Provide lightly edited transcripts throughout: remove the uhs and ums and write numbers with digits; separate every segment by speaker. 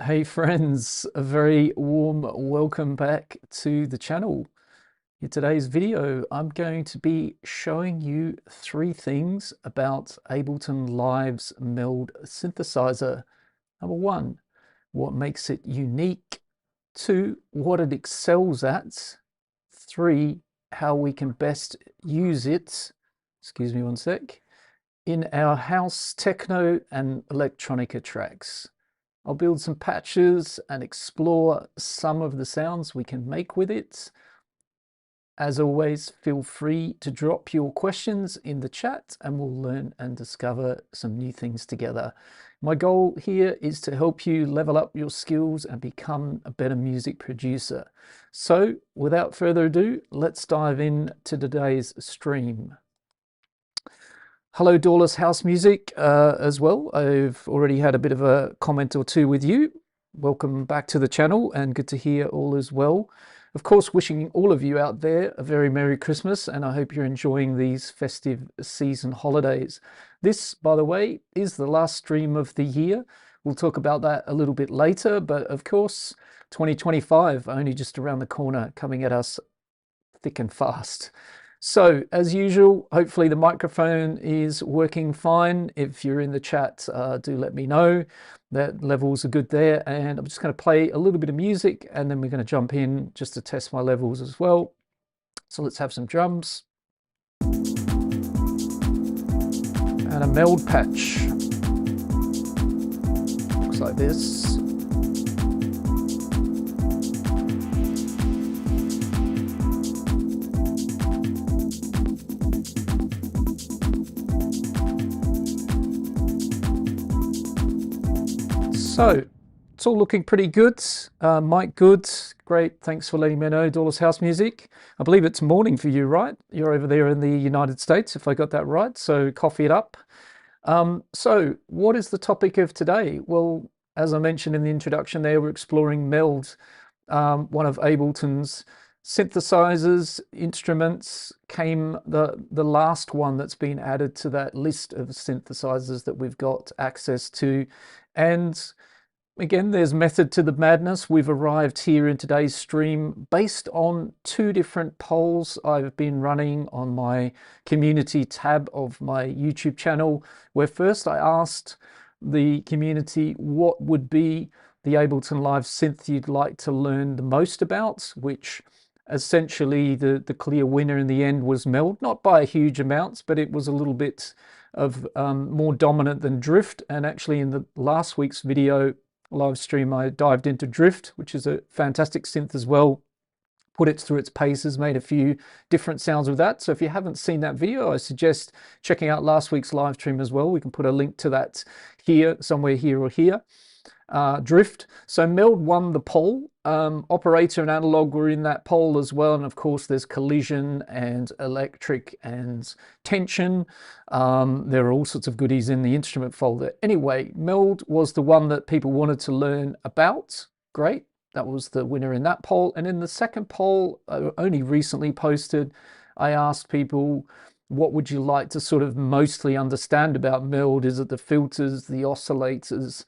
Speaker 1: Hey friends, a very warm welcome back to the channel. In today's video, I'm going to be showing you 3 things about Ableton Live's Meld synthesizer. Number 1, what makes it unique. 2, what it excels at. 3, how we can best use it, excuse me one sec, in our house techno and electronica tracks. I'll build some patches and explore some of the sounds we can make with it. As always, feel free to drop your questions in the chat and we'll learn and discover some new things together. My goal here is to help you level up your skills and become a better music producer. So without further ado, let's dive into today's stream. Hello, Doorless House Music as well. I've already had a bit of a comment or two with you. Welcome back to the channel and good to hear all is well. Of course, wishing all of you out there a very Merry Christmas, and I hope you're enjoying these festive season holidays. This, by the way, is the last stream of the year. We'll talk about that a little bit later, but of course, 2025 only just around the corner, coming at us thick and fast. So as usual, hopefully the microphone is working fine. If you're in the chat, do let me know that levels are good there. And I'm just going to play a little bit of music and then we're going to jump in just to test my levels as well. So let's have some drums. And a meld patch. Looks like this. So it's all looking pretty good. Mike, good, great. Thanks for letting me know. Doorless House Music. I believe it's morning for you, right? You're over there in the United States, if I got that right. So coffee it up. So what is the topic of today? Well, as I mentioned in the introduction there, we're exploring Meld, one of Ableton's synthesizers, instruments. Came the last one that's been added to that list of synthesizers that we've got access to. And again, there's method to the madness. We've arrived here in today's stream based on 2 different polls I've been running on my community tab of my YouTube channel, where first I asked the community what would be the Ableton Live synth you'd like to learn the most about, which essentially the clear winner in the end was Meld, not by huge amounts, but it was a little bit of more dominant than Drift. And actually in the last week's video live stream, I dived into Drift, which is a fantastic synth as well, put it through its paces, made a few different sounds with that. So if you haven't seen that video, I suggest checking out last week's live stream as well. We can put a link to that here, somewhere here or here. Drift. So Meld won the poll. Operator and analog were in that poll as well, and of course there's collision and electric and tension. There are all sorts of goodies in the instrument folder. Anyway, Meld was the one that people wanted to learn about. Great, that was the winner in that poll. And in the second poll, only recently posted, I asked people, what would you like to sort of mostly understand about Meld? Is it the filters, the oscillators,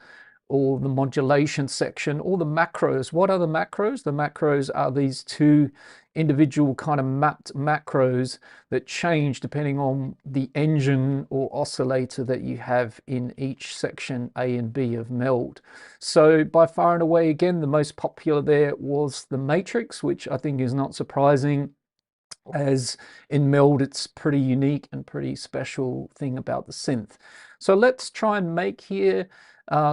Speaker 1: or the modulation section, or the macros? What are the macros? The macros are these 2 individual kind of mapped macros that change depending on the engine or oscillator that you have in each section A and B of Meld. So by far and away, again, the most popular there was the matrix, which I think is not surprising, as in Meld it's pretty unique and pretty special thing about the synth. So let's try and make here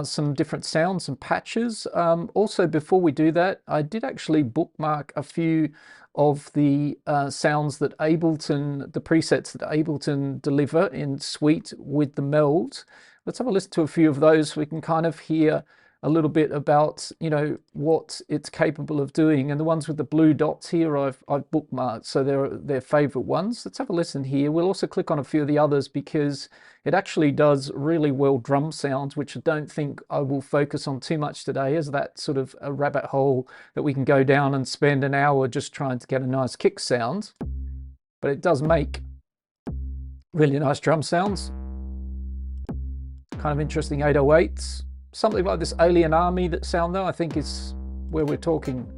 Speaker 1: some different sounds and patches. Also, before we do that, I did actually bookmark a few of the sounds that Ableton, the presets that Ableton deliver in suite with the Meld. Let's have a listen to a few of those so we can kind of hear a little bit about, you know, what it's capable of doing. And the ones with the blue dots here I've bookmarked, so they're favorite ones. Let's have a listen here. We'll also click on a few of the others because it actually does really well drum sounds, which I don't think I will focus on too much today, as that sort of a rabbit hole that we can go down and spend an hour just trying to get a nice kick sound. But it does make really nice drum sounds. Kind of interesting 808s. something like this Alien Army that sound though, I think is where we're talking.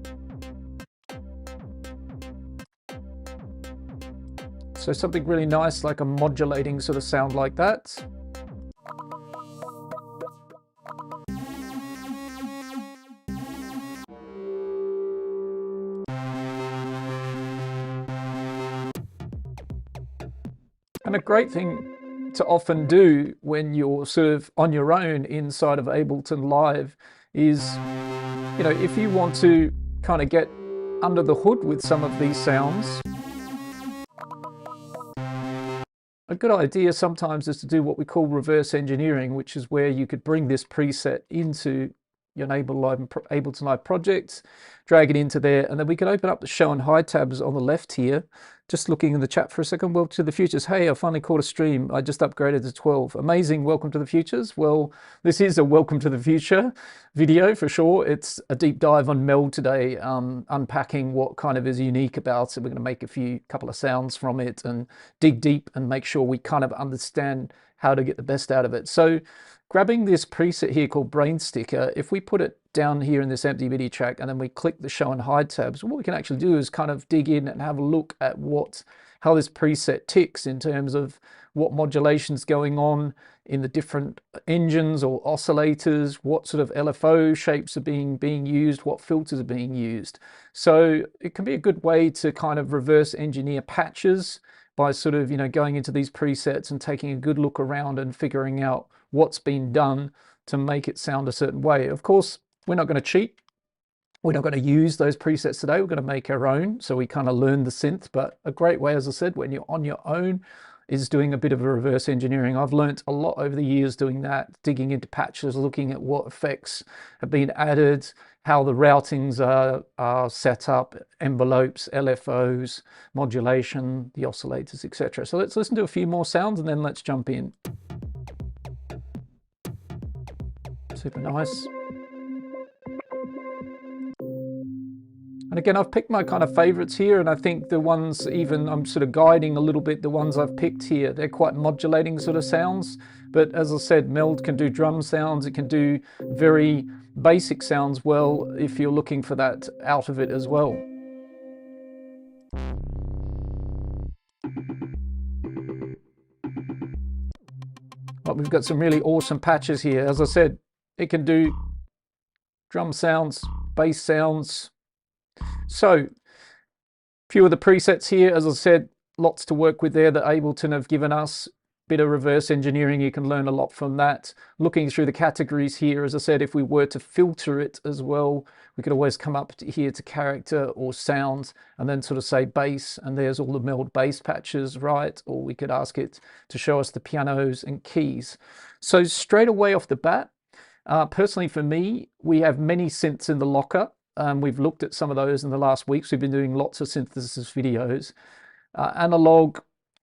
Speaker 1: So something really nice, like a modulating sort of sound like that. And a great thing to often do when you're sort of on your own inside of Ableton Live is, you know, if you want to kind of get under the hood with some of these sounds, a good idea sometimes is to do what we call reverse engineering, which is where you could bring this preset into your Ableton Live project, drag it into there, and then we can open up the show and hide tabs on the left here. Just looking in the chat for a second. Welcome to the futures. Hey, I finally caught a stream. I just upgraded to 12. Amazing. Welcome to the futures. Well, this is a welcome to the future video for sure. It's a deep dive on Meld today, unpacking what kind of is unique about it. We're going to make couple of sounds from it and dig deep and make sure we kind of understand how to get the best out of it. So grabbing this preset here called Brain Sticker, if we put it down here in this empty MIDI track and then we click the show and hide tabs, what we can actually do is kind of dig in and have a look at how this preset ticks in terms of what modulation's going on in the different engines or oscillators, what sort of LFO shapes are being used, what filters are being used. So it can be a good way to kind of reverse engineer patches by sort of, you know, going into these presets and taking a good look around and figuring out what's been done to make it sound a certain way. Of course, we're not going to cheat. We're not going to use those presets today. We're going to make our own. So we kind of learn the synth, but a great way, as I said, when you're on your own is doing a bit of a reverse engineering. I've learnt a lot over the years doing that, digging into patches, looking at what effects have been added, how the routings are set up, envelopes, LFOs, modulation, the oscillators, etc. So let's listen to a few more sounds and then let's jump in. Super nice. And again, I've picked my kind of favorites here, and I think the ones, even I'm sort of guiding a little bit, the ones I've picked here, they're quite modulating sort of sounds. But as I said, Meld can do drum sounds, it can do very basic sounds well if you're looking for that out of it as well. But we've got some really awesome patches here. As I said, it can do drum sounds, bass sounds. So, a few of the presets here, as I said, lots to work with there that Ableton have given us. Bit of reverse engineering, you can learn a lot from that. Looking through the categories here, as I said, if we were to filter it as well, we could always come up here to character or sound and then sort of say bass, and there's all the Meld bass patches, right? Or we could ask it to show us the pianos and keys. So straight away off the bat, personally for me, we have many synths in the locker. We've looked at some of those in the last weeks. We've been doing lots of synthesis videos. Analog,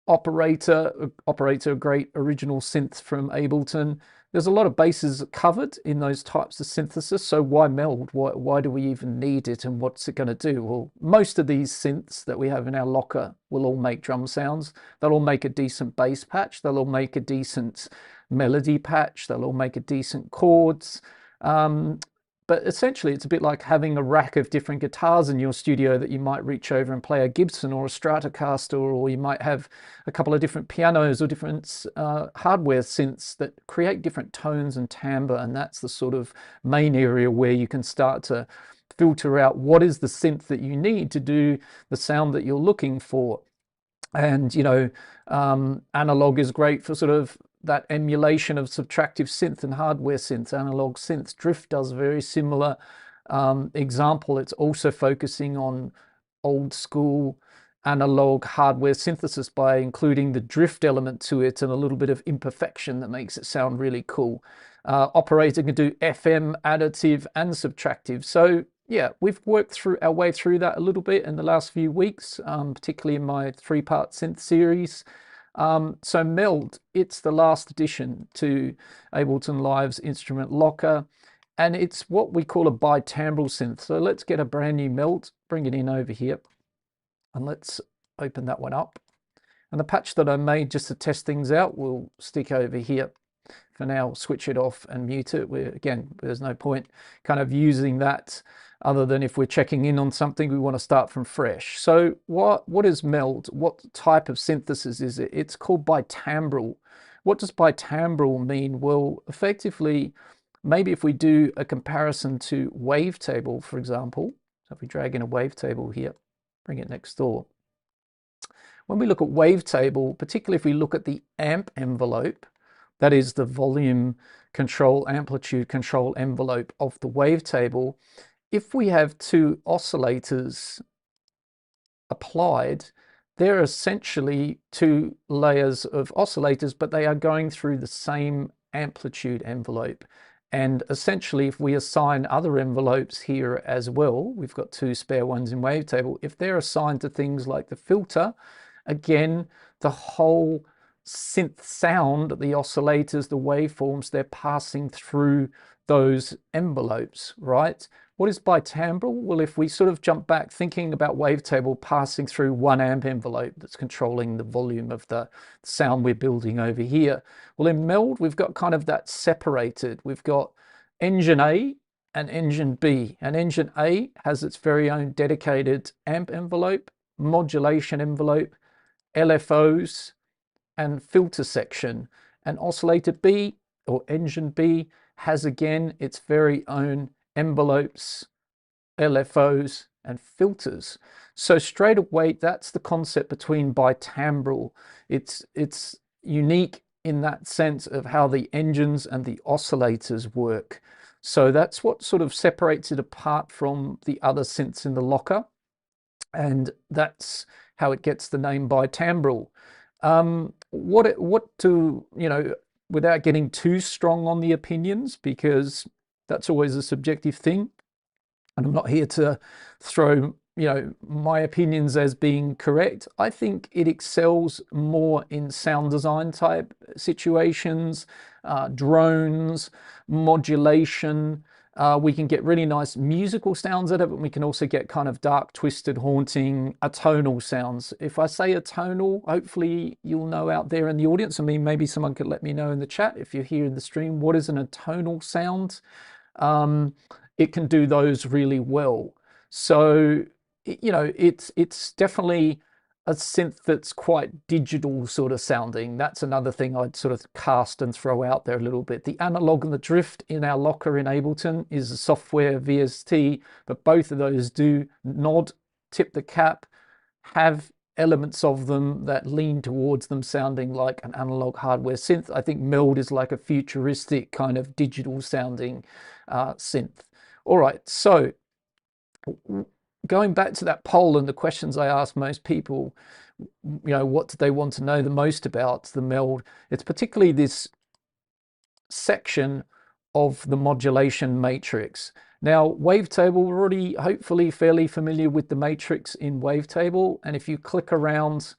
Speaker 1: operator, a great original synth from Ableton. There's a lot of bases covered in those types of synthesis. So why Meld? Why do we even need it, and what's it going to do? Well, most of these synths that we have in our locker will all make drum sounds. They'll all make a decent bass patch. They'll all make a decent melody patch. They'll all make a decent chords. But essentially, it's a bit like having a rack of different guitars in your studio that you might reach over and play a Gibson or a Stratocaster, or you might have a couple of different pianos or different hardware synths that create different tones and timbre, and that's the sort of main area where you can start to filter out what is the synth that you need to do the sound that you're looking for. And, you know, analog is great for sort of that emulation of subtractive synth and hardware synths, analog synths. Drift does a very similar example. It's also focusing on old school analog hardware synthesis by including the drift element to it and a little bit of imperfection that makes it sound really cool. Operator can do FM, additive and subtractive. So yeah, we've worked our way through that a little bit in the last few weeks, particularly in my 3-part synth series. So Meld, it's the last addition to Ableton Live's instrument locker, and it's what we call a bitimbral synth. So let's get a brand new Meld, bring it in over here, and let's open that one up. And the patch that I made just to test things out will stick over here. for now, switch it off and mute it. Again, there's no point kind of using that other than if we're checking in on something, we want to start from fresh. So what is Meld? What type of synthesis is it? It's called bitimbral. What does bitimbral mean? Well, effectively, maybe if we do a comparison to wavetable, for example, so if we drag in a wavetable here, bring it next door. When we look at wavetable, particularly if we look at the amp envelope, that is the volume control, amplitude control envelope of the wavetable, if we have two oscillators applied, they're essentially two layers of oscillators, but they are going through the same amplitude envelope. And essentially, if we assign other envelopes here as well, we've got two spare ones in wavetable, if they're assigned to things like the filter, again, the whole synth sound, the oscillators, the waveforms, they're passing through those envelopes, right? What is bitimbral? Well, if we sort of jump back thinking about wavetable passing through one amp envelope that's controlling the volume of the sound we're building over here. Well, in Meld, we've got kind of that separated. We've got engine A and engine B. And engine A has its very own dedicated amp envelope, modulation envelope, LFOs, and filter section. And oscillator B, or engine B, has again its very own envelopes, LFOs, and filters. So straight away, that's the concept between bitimbral. It's unique in that sense of how the engines and the oscillators work. So that's what sort of separates it apart from the other synths in the locker. And that's how it gets the name bitimbral. What do, you know, without getting too strong on the opinions, because that's always a subjective thing, and I'm not here to throw, you know, my opinions as being correct. I think it excels more in sound design type situations, drones, modulation. We can get really nice musical sounds out of it. We can also get kind of dark, twisted, haunting, atonal sounds. If I say atonal, hopefully you'll know out there in the audience. I mean, maybe someone could let me know in the chat if you're here in the stream, what is an atonal sound? It can do those really well. So, you know, it's definitely a synth that's quite digital sort of sounding. That's another thing I'd sort of cast and throw out there a little bit. The analog and the drift in our locker in Ableton is a software VST, but both of those do nod, tip the cap, have elements of them that lean towards them sounding like an analog hardware synth. I think Meld is like a futuristic kind of digital sounding synth. All right, so going back to that poll and the questions I asked most people, you know, what do they want to know the most about the Meld? It's particularly this section of the modulation matrix. Now, wavetable, we're already hopefully fairly familiar with the matrix in wavetable, and if you click around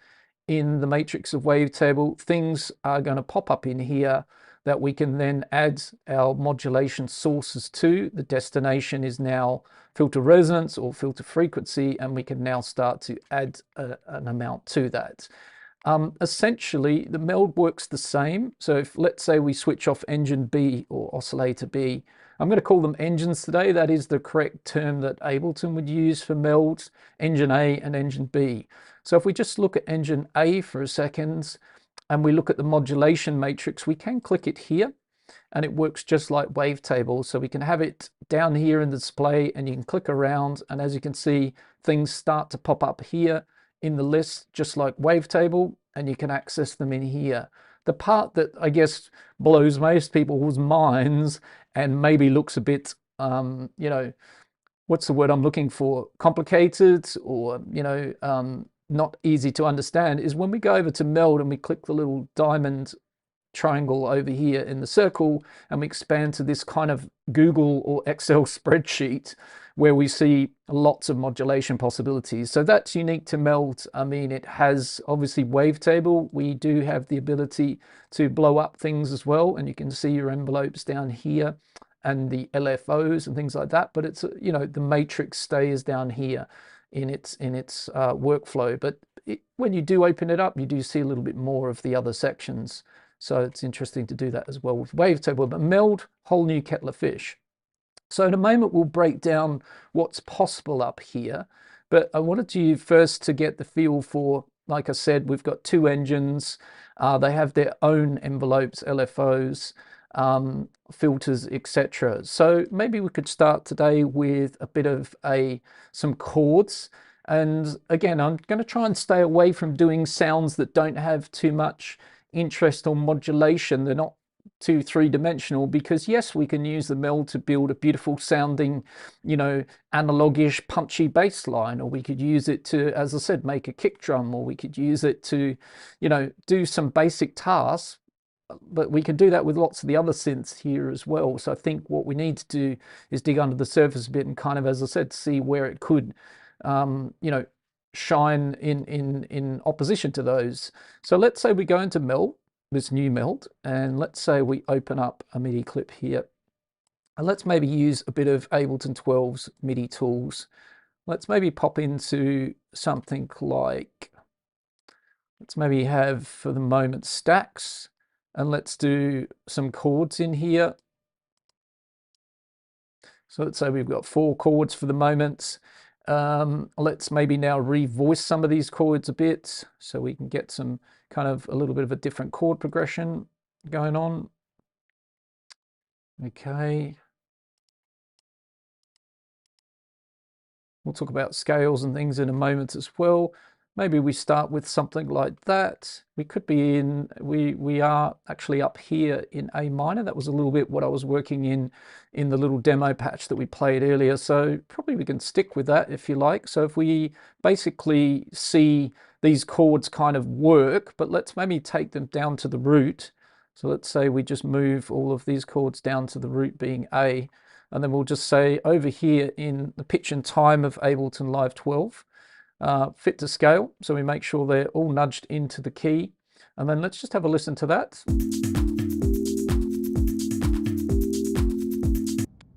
Speaker 1: in the matrix of wavetable, things are going to pop up in here that we can then add our modulation sources to. The destination is now filter resonance or filter frequency, and we can now start to add an amount to that. Essentially, the Meld works the same. So if, let's say, we switch off engine B or oscillator B, I'm going to call them engines today. That is the correct term that Ableton would use for Meld, engine A and engine B. So if we just look at engine A for a second, and we look at the modulation matrix, we can click it here, and it works just like wavetable. So we can have it down here in the display, and you can click around, and as you can see, things start to pop up here in the list, just like wavetable, and you can access them in here. The part that I guess blows most people's minds and maybe looks a bit, you know, what's the word I'm looking for? Complicated, or, you know, not easy to understand, is when we go over to Meld and we click the little diamond triangle over here in the circle, and we expand to this kind of Google or Excel spreadsheet where we see lots of modulation possibilities. So that's unique to Meld. I mean, it has obviously wavetable. We do have the ability to blow up things as well, and you can see your envelopes down here and the LFOs and things like that, but it's, you know, the matrix stays down here in its workflow. But when you do open it up, you do see a little bit more of the other sections. So it's interesting to do that as well with wavetable. But Meld, whole new kettle of fish. So in a moment, we'll break down what's possible up here. But I wanted you first to get the feel for, like I said, we've got two engines. They have their own envelopes, LFOs, filters, etc. So maybe we could start today with a bit of some chords. And again, I'm going to try and stay away from doing sounds that don't have too much interest or modulation. They're not too three-dimensional, because yes, we can use the Meld to build a beautiful sounding, analogish punchy bass line, or we could use it to, as I said, make a kick drum, or we could use it to, do some basic tasks. But we can do that with lots of the other synths here as well. So I think what we need to do is dig under the surface a bit and kind of, as I said, see where it could, shine in opposition to those. So let's say we go into Meld, this new Meld, and let's say we open up a MIDI clip here, and let's maybe use a bit of Ableton 12's MIDI tools. Let's maybe pop into something like, let's maybe have for the moment stacks, and let's do some chords in here. So let's say we've got 4 chords for the moment. Let's maybe now revoice some of these chords a bit so we can get some kind of a little bit of a different chord progression going on. Okay. We'll talk about scales and things in a moment as well. Maybe we start with something like that. We could be in, we are actually up here in A minor. That was a little bit what I was working in the little demo patch that we played earlier. So probably we can stick with that if you like. So if we basically see these chords kind of work, but let's maybe take them down to the root. So let's say we just move all of these chords down to the root being A, and then we'll just say over here in the pitch and time of Ableton Live 12, fit to scale. So we make sure they're all nudged into the key. And then let's just have a listen to that.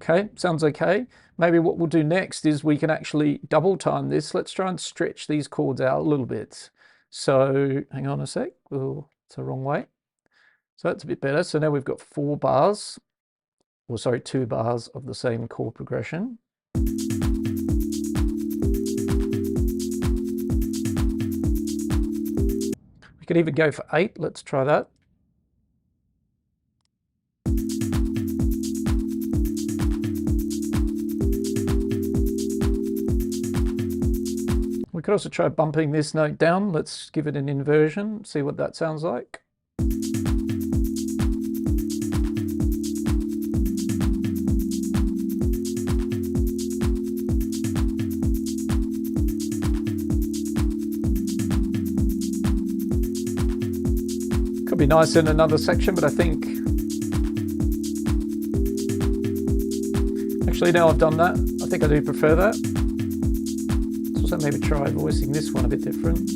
Speaker 1: Okay, sounds okay. Maybe what we'll do next is we can actually double time this. Let's try and stretch these chords out a little bit. So hang on a sec. Oh, it's the wrong way. So that's a bit better. So now we've got 4 bars, or sorry, 2 bars of the same chord progression. We could even go for 8. Let's try that. We could also try bumping this note down. Let's give it an inversion, see what that sounds like. Could be nice in another section, but I think actually now I've done that, I think I do prefer that. Let's also maybe try voicing this one a bit different.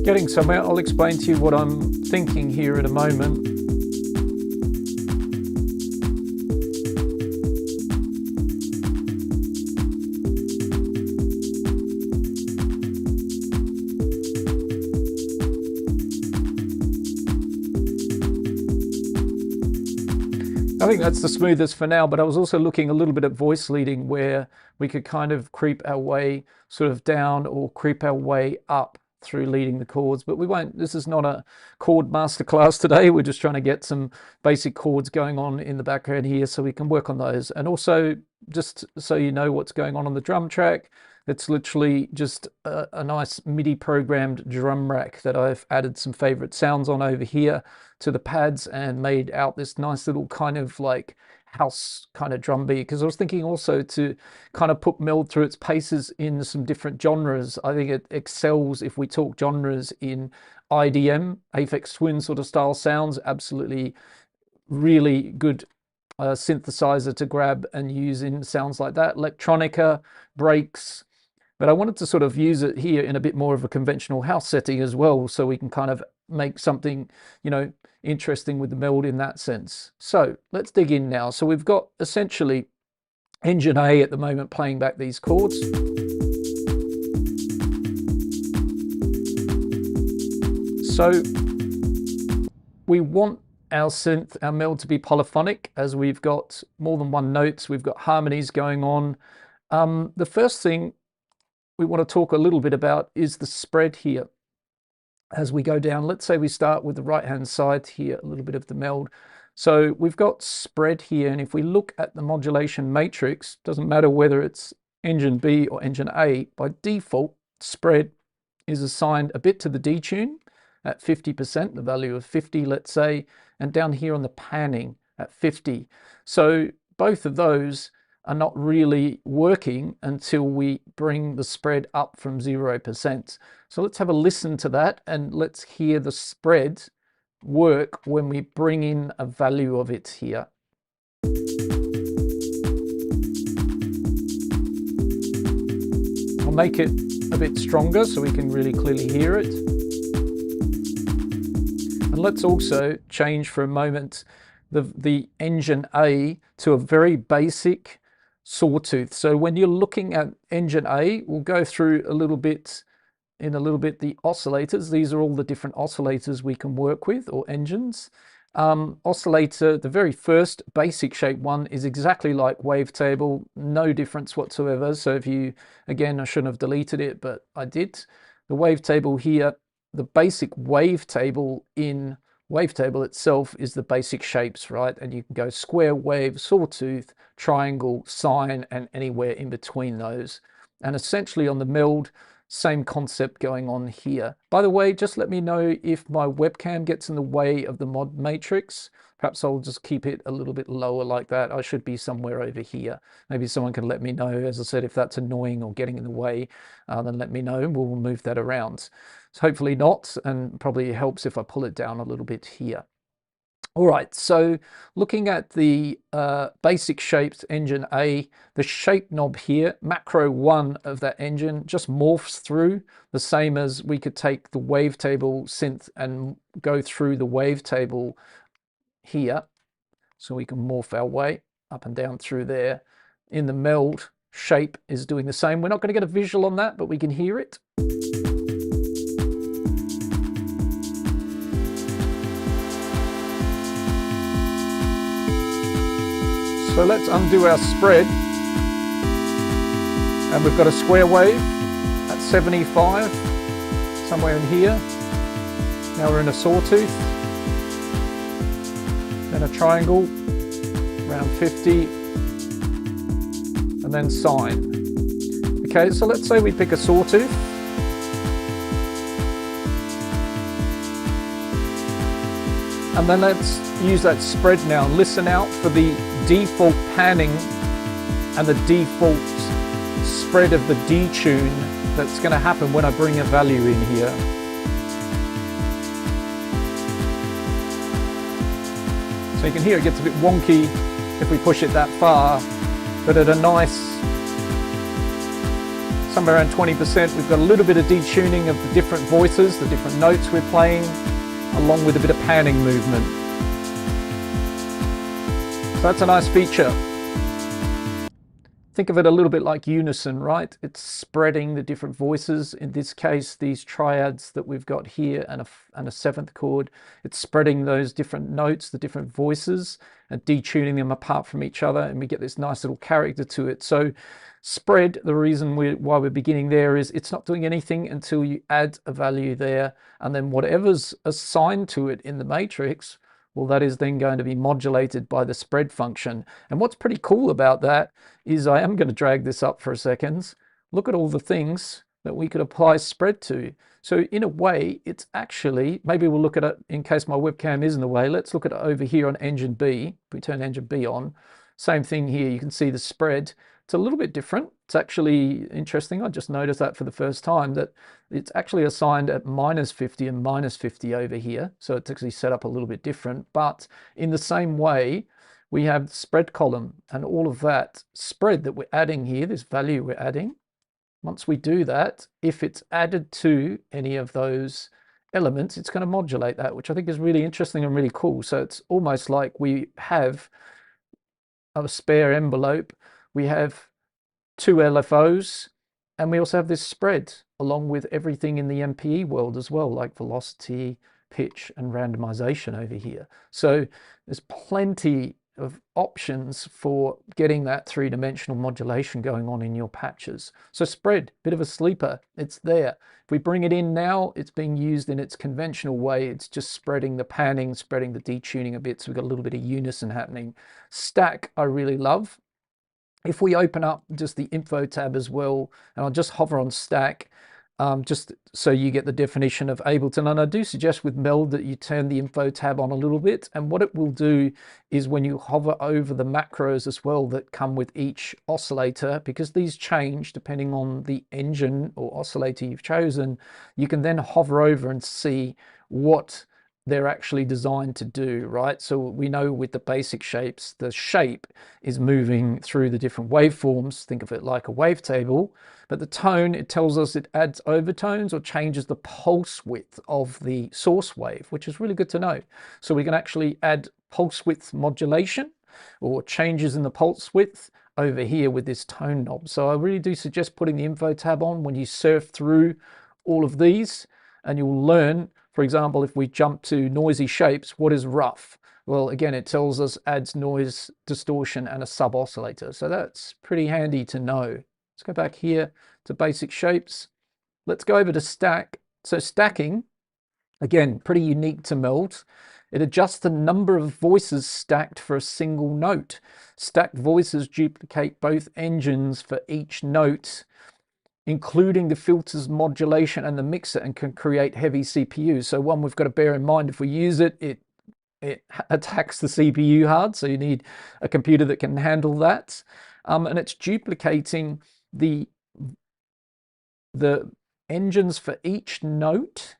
Speaker 1: Getting somewhere. I'll explain to you what I'm thinking here in a moment. I think that's the smoothest for now, but I was also looking a little bit at voice leading, where we could kind of creep our way sort of down or creep our way up through leading the chords, but we won't. This is not a chord masterclass today. We're just trying to get some basic chords going on in the background here so we can work on those. And also, just so you know what's going on the drum track, it's literally just a nice MIDI programmed drum rack that I've added some favorite sounds on over here to the pads and made out this nice little kind of like house kind of drum beat, because I was thinking also to kind of put Meld through its paces in some different genres. I think it excels, if we talk genres, in IDM, Aphex Twin sort of style sounds. Absolutely really good synthesizer to grab and use in sounds like that. Electronica, breaks, But I wanted to sort of use it here in a bit more of a conventional house setting as well, so we can kind of make something, you know, interesting with the Meld in that sense. So let's dig in now. So we've got essentially engine A at the moment playing back these chords. So we want our synth, our Meld, to be polyphonic, as we've got more than one notes, we've got harmonies going on. The first thing we want to talk a little bit about is the spread here. As we go down, let's say we start with the right hand side here, a little bit of the Meld. So we've got spread here, and if we look at the modulation matrix, doesn't matter whether it's engine B or engine A, by default spread is assigned a bit to the detune at 50%, the value of 50, let's say, and down here on the panning at 50. So both of those are not really working until we bring the spread up from 0%. So let's have a listen to that, and let's hear the spread work when we bring in a value of it here. I'll make it a bit stronger so we can really clearly hear it. And let's also change for a moment the engine A to a very basic sawtooth. So when you're looking at engine A, we'll go through a little bit the oscillators. These are all the different oscillators we can work with, or engines. Oscillator, the very first basic shape one, is exactly like wavetable, no difference whatsoever. So if you, again, I shouldn't have deleted it, but I did. The wavetable here, the basic wavetable in wavetable itself is the basic shapes, right? And you can go square, wave, sawtooth, triangle, sine, and anywhere in between those. And essentially on the Meld, same concept going on here. By the way, just let me know if my webcam gets in the way of the mod matrix. Perhaps I'll just keep it a little bit lower like that. I should be somewhere over here. Maybe someone can let me know, as I said, if that's annoying or getting in the way, then let me know. We'll move that around. So hopefully not, and probably helps if I pull it down a little bit here. All right, so looking at the basic shapes engine A, the shape knob here, macro 1 of that engine, just morphs through, the same as we could take the wavetable synth and go through the wavetable here. So we can morph our way up and down through there. In the Meld, shape is doing the same. We're not going to get a visual on that, but we can hear it. So let's undo our spread, and we've got a square wave at 75, somewhere in here. Now we're in a sawtooth, then a triangle, around 50, and then sine. Okay, so let's say we pick a sawtooth. And then let's use that spread now and listen out for the default panning and the default spread of the detune that's going to happen when I bring a value in here. So you can hear it gets a bit wonky if we push it that far, but at a nice, somewhere around 20%, we've got a little bit of detuning of the different voices, the different notes we're playing, along with a bit of panning movement. So that's a nice feature. Think of it a little bit like unison, right? It's spreading the different voices. In this case, these triads that we've got here and a seventh chord, it's spreading those different notes, the different voices, and detuning them apart from each other, and we get this nice little character to it. So spread, the reason why we're beginning there is it's not doing anything until you add a value there, and then whatever's assigned to it in the matrix, well, that is then going to be modulated by the spread function. And what's pretty cool about that is, I am going to drag this up for a second. Look at all the things that we could apply spread to. So in a way, it's actually, maybe we'll look at it in case my webcam is in the way. Let's look at it over here on engine B. If we turn engine B on, same thing here. You can see the spread. It's a little bit different. It's actually interesting. I just noticed that for the first time, that it's actually assigned at -50 and -50 over here. So it's actually set up a little bit different. But in the same way, we have the spread column, and all of that spread that we're adding here, this value we're adding, once we do that, if it's added to any of those elements, it's going to modulate that, which I think is really interesting and really cool. So it's almost like we have a spare envelope, we have two LFOs, and we also have this spread along with everything in the MPE world as well, like velocity, pitch, and randomization over here. So there's plenty of options for getting that three-dimensional modulation going on in your patches. So spread, bit of a sleeper, it's there. If we bring it in now, it's being used in its conventional way. It's just spreading the panning, spreading the detuning a bit, so we've got a little bit of unison happening. Stack, I really love. If we open up just the info tab as well, and I'll just hover on stack, just so you get the definition of Ableton. And I do suggest with Meld that you turn the info tab on a little bit. And what it will do is when you hover over the macros as well that come with each oscillator, because these change depending on the engine or oscillator you've chosen, you can then hover over and see what they're actually designed to do, right? So we know with the basic shapes, the shape is moving through the different waveforms. Think of it like a wavetable, but the tone, it tells us it adds overtones or changes the pulse width of the source wave, which is really good to know. So we can actually add pulse width modulation or changes in the pulse width over here with this tone knob. So I really do suggest putting the info tab on when you surf through all of these, and you'll learn. For example, if we jump to noisy shapes, what is rough? Well, again, it tells us adds noise, distortion, and a sub-oscillator. So that's pretty handy to know. Let's go back here to basic shapes. Let's go over to stack. So stacking, again, pretty unique to Meld. It adjusts the number of voices stacked for a single note. Stacked voices duplicate both engines for each note, including the filters, modulation, and the mixer, and can create heavy CPU. So one we've got to bear in mind, if we use it, it attacks the CPU hard. So you need a computer that can handle that. And it's duplicating the engines for each note,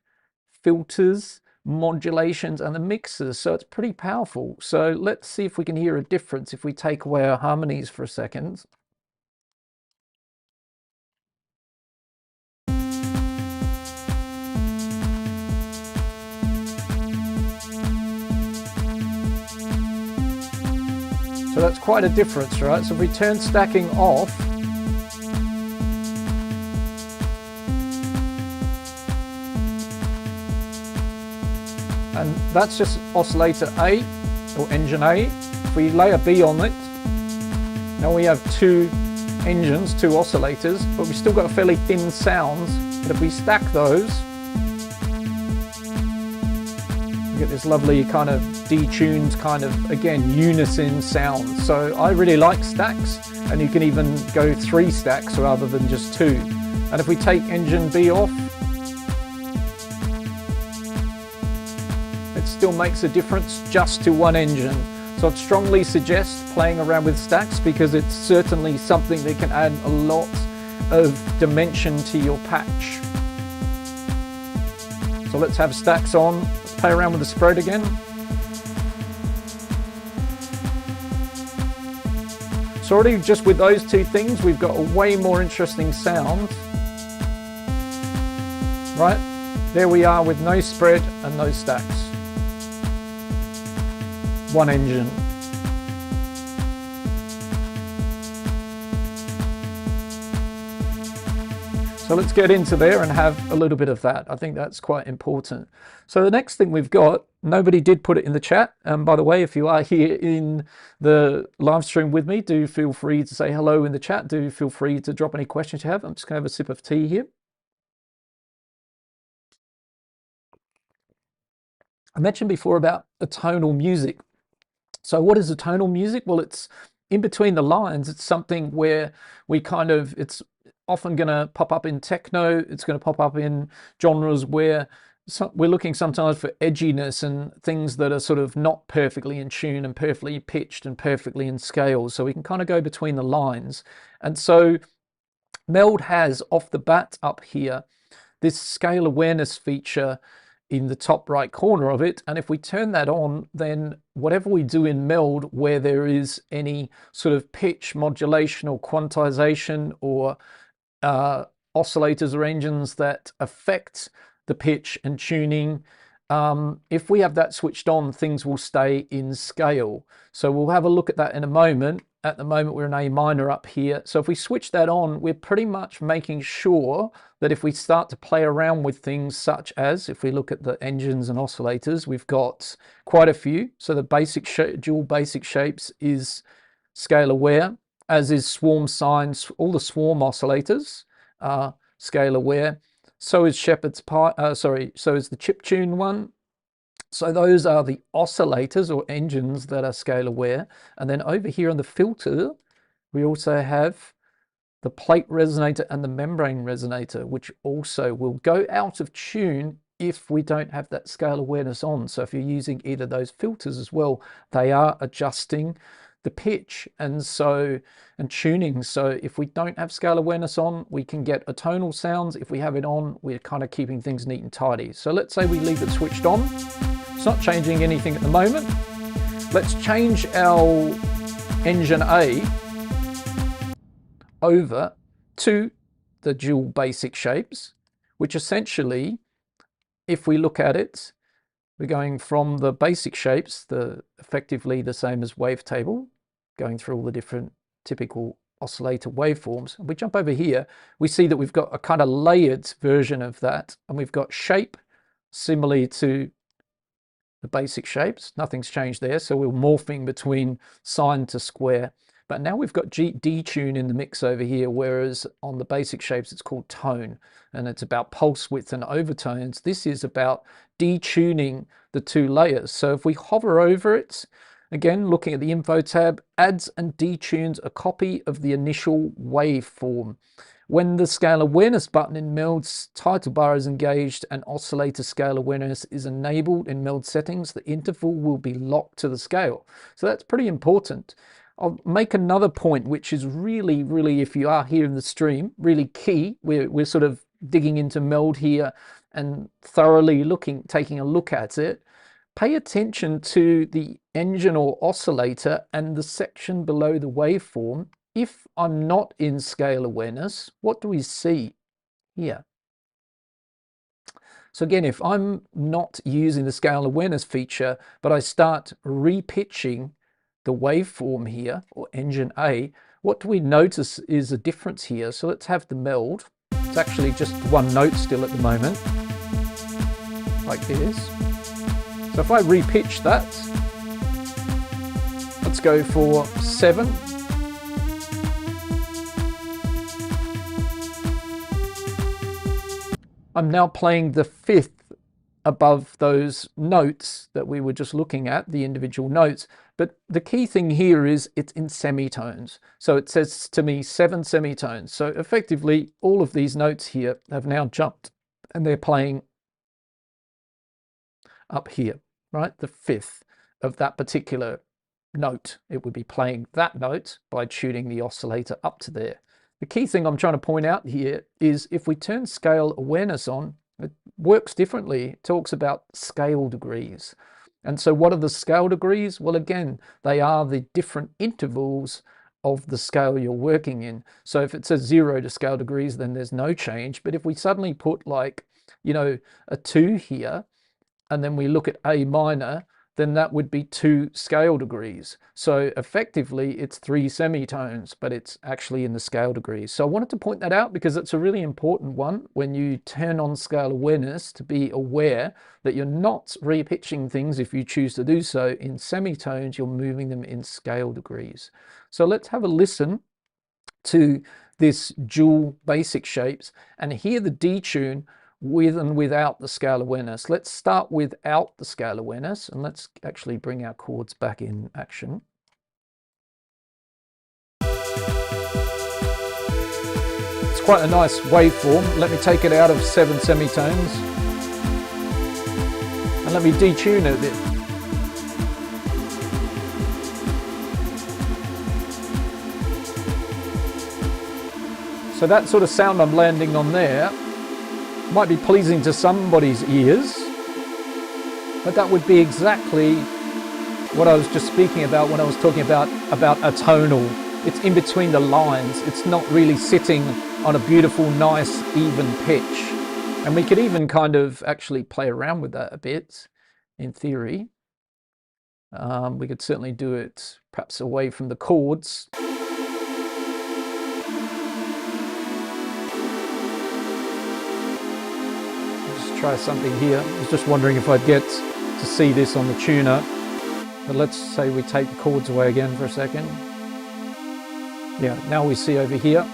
Speaker 1: filters, modulations, and the mixers. So it's pretty powerful. So let's see if we can hear a difference if we take away our harmonies for a second. So that's quite a difference, right? So if we turn stacking off, and that's just oscillator A or engine A. If we lay a B on it, now we have two engines, two oscillators, but we've still got a fairly thin sound. But if we stack those, we get this lovely kind of detuned kind of, again, unison sound. So I really like stacks, and you can even go 3 stacks rather than just 2. And if we take engine B off, it still makes a difference just to one engine. So I'd strongly suggest playing around with stacks, because it's certainly something that can add a lot of dimension to your patch. So let's have stacks on. Let's play around with the spread again. So already just with those two things, we've got a way more interesting sound. Right? There we are with no spread and no stacks. One engine. So let's get into there and have a little bit of that. I think that's quite important. So the next thing we've got, nobody did put it in the chat. By the way, if you are here in the live stream with me, do feel free to say hello in the chat. Do feel free to drop any questions you have. I'm just going to have a sip of tea here. I mentioned before about a tonal music. So what is a tonal music? Well, it's in between the lines. It's something where we kind of, it's often going to pop up in techno. It's going to pop up in genres where we're looking sometimes for edginess and things that are sort of not perfectly in tune and perfectly pitched and perfectly in scale. So we can kind of go between the lines. And so Meld has, off the bat up here, this scale awareness feature in the top right corner of it. And if we turn that on, then whatever we do in Meld where there is any sort of pitch modulation or quantization or oscillators or engines that affect the pitch and tuning. If we have that switched on, things will stay in scale. So we'll have a look at that in a moment. At the moment, we're in A minor up here. So if we switch that on, we're pretty much making sure that if we start to play around with things such as, if we look at the engines and oscillators, we've got quite a few. So the basic dual basic shapes is scale aware, as is swarm sines. All the swarm oscillators are scale aware. So is Shepherd's Pie, so is the chip tune one. So those are the oscillators or engines that are scale aware. And then over here on the filter, we also have the plate resonator and the membrane resonator, which also will go out of tune if we don't have that scale awareness on. So if you're using either of those filters as well, they are adjusting the pitch and tuning. So if we don't have scale awareness on, we can get atonal sounds. If we have it on, we're kind of keeping things neat and tidy. So let's say we leave it switched on. It's not changing anything at the moment. Let's change our engine A over to the dual basic shapes, which essentially, if we look at it, we're going from the basic shapes, effectively the same as wavetable, going through all the different typical oscillator waveforms. And we jump over here, we see that we've got a kind of layered version of that, and we've got shape similarly to the basic shapes. Nothing's changed there, so we're morphing between sine to square. But now we've got detune in the mix over here, whereas on the basic shapes it's called tone, and it's about pulse width and overtones. This is about detuning the two layers. So if we hover over it, again, looking at the info tab, adds and detunes a copy of the initial waveform. When the scale awareness button in Meld's title bar is engaged and oscillator scale awareness is enabled in Meld settings, the interval will be locked to the scale. So that's pretty important. I'll make another point, which is really, really, if you are here in the stream, really key. We're sort of digging into Meld here and thoroughly taking a look at it. Pay attention to the engine or oscillator and the section below the waveform. If I'm not in scale awareness, what do we see here? So again, if I'm not using the scale awareness feature, but I start repitching the waveform here, or engine A, what do we notice is a difference here. So let's have the Meld. It's actually just one note still at the moment, like this. So if I repitch that, let's go for 7. I'm now playing the 5th above those notes that we were just looking at, the individual notes. But the key thing here is it's in semitones. So it says to me 7 semitones. So effectively, all of these notes here have now jumped and they're playing up here, right? The 5th of that particular note. It would be playing that note by tuning the oscillator up to there. The key thing I'm trying to point out here is if we turn scale awareness on, it works differently. It talks about scale degrees. And so what are the scale degrees? Well, again, they are the different intervals of the scale you're working in. So if it says 0 to scale degrees, then there's no change. But if we suddenly put like, you know, a 2 here, and then we look at A minor, then that would be 2 scale degrees. So effectively it's 3 semitones, but it's actually in the scale degrees. So I wanted to point that out because it's a really important one when you turn on scale awareness, to be aware that you're not repitching things if you choose to do so in semitones, you're moving them in scale degrees. So let's have a listen to this dual basic shapes and hear the detune with and without the scale awareness. Let's start without the scale awareness and let's actually bring our chords back in action. It's quite a nice waveform. Let me take it out of 7 semitones and let me detune it a bit. So that sort of sound I'm landing on there might be pleasing to somebody's ears, but that would be exactly what I was just speaking about when I was talking about atonal. It's in between the lines. It's not really sitting on a beautiful, nice, even pitch. And we could even kind of actually play around with that a bit, in theory. We could certainly do it perhaps away from the chords. Just try something here. I was just wondering if I'd get to see this on the tuner. But let's say we take the chords away again for a second. Yeah, now we see over here.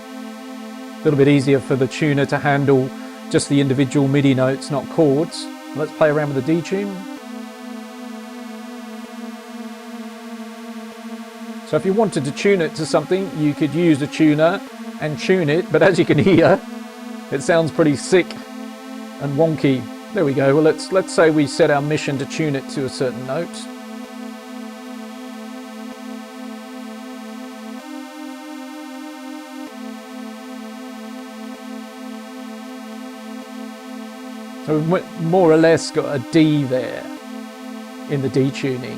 Speaker 1: A little bit easier for the tuner to handle just the individual MIDI notes, not chords. Let's play around with the D-tune. So if you wanted to tune it to something, you could use a tuner and tune it, but as you can hear, it sounds pretty sick and wonky. There we go. Well, let's say we set our mission to tune it to a certain note. So we've more or less got a D there in the detuning.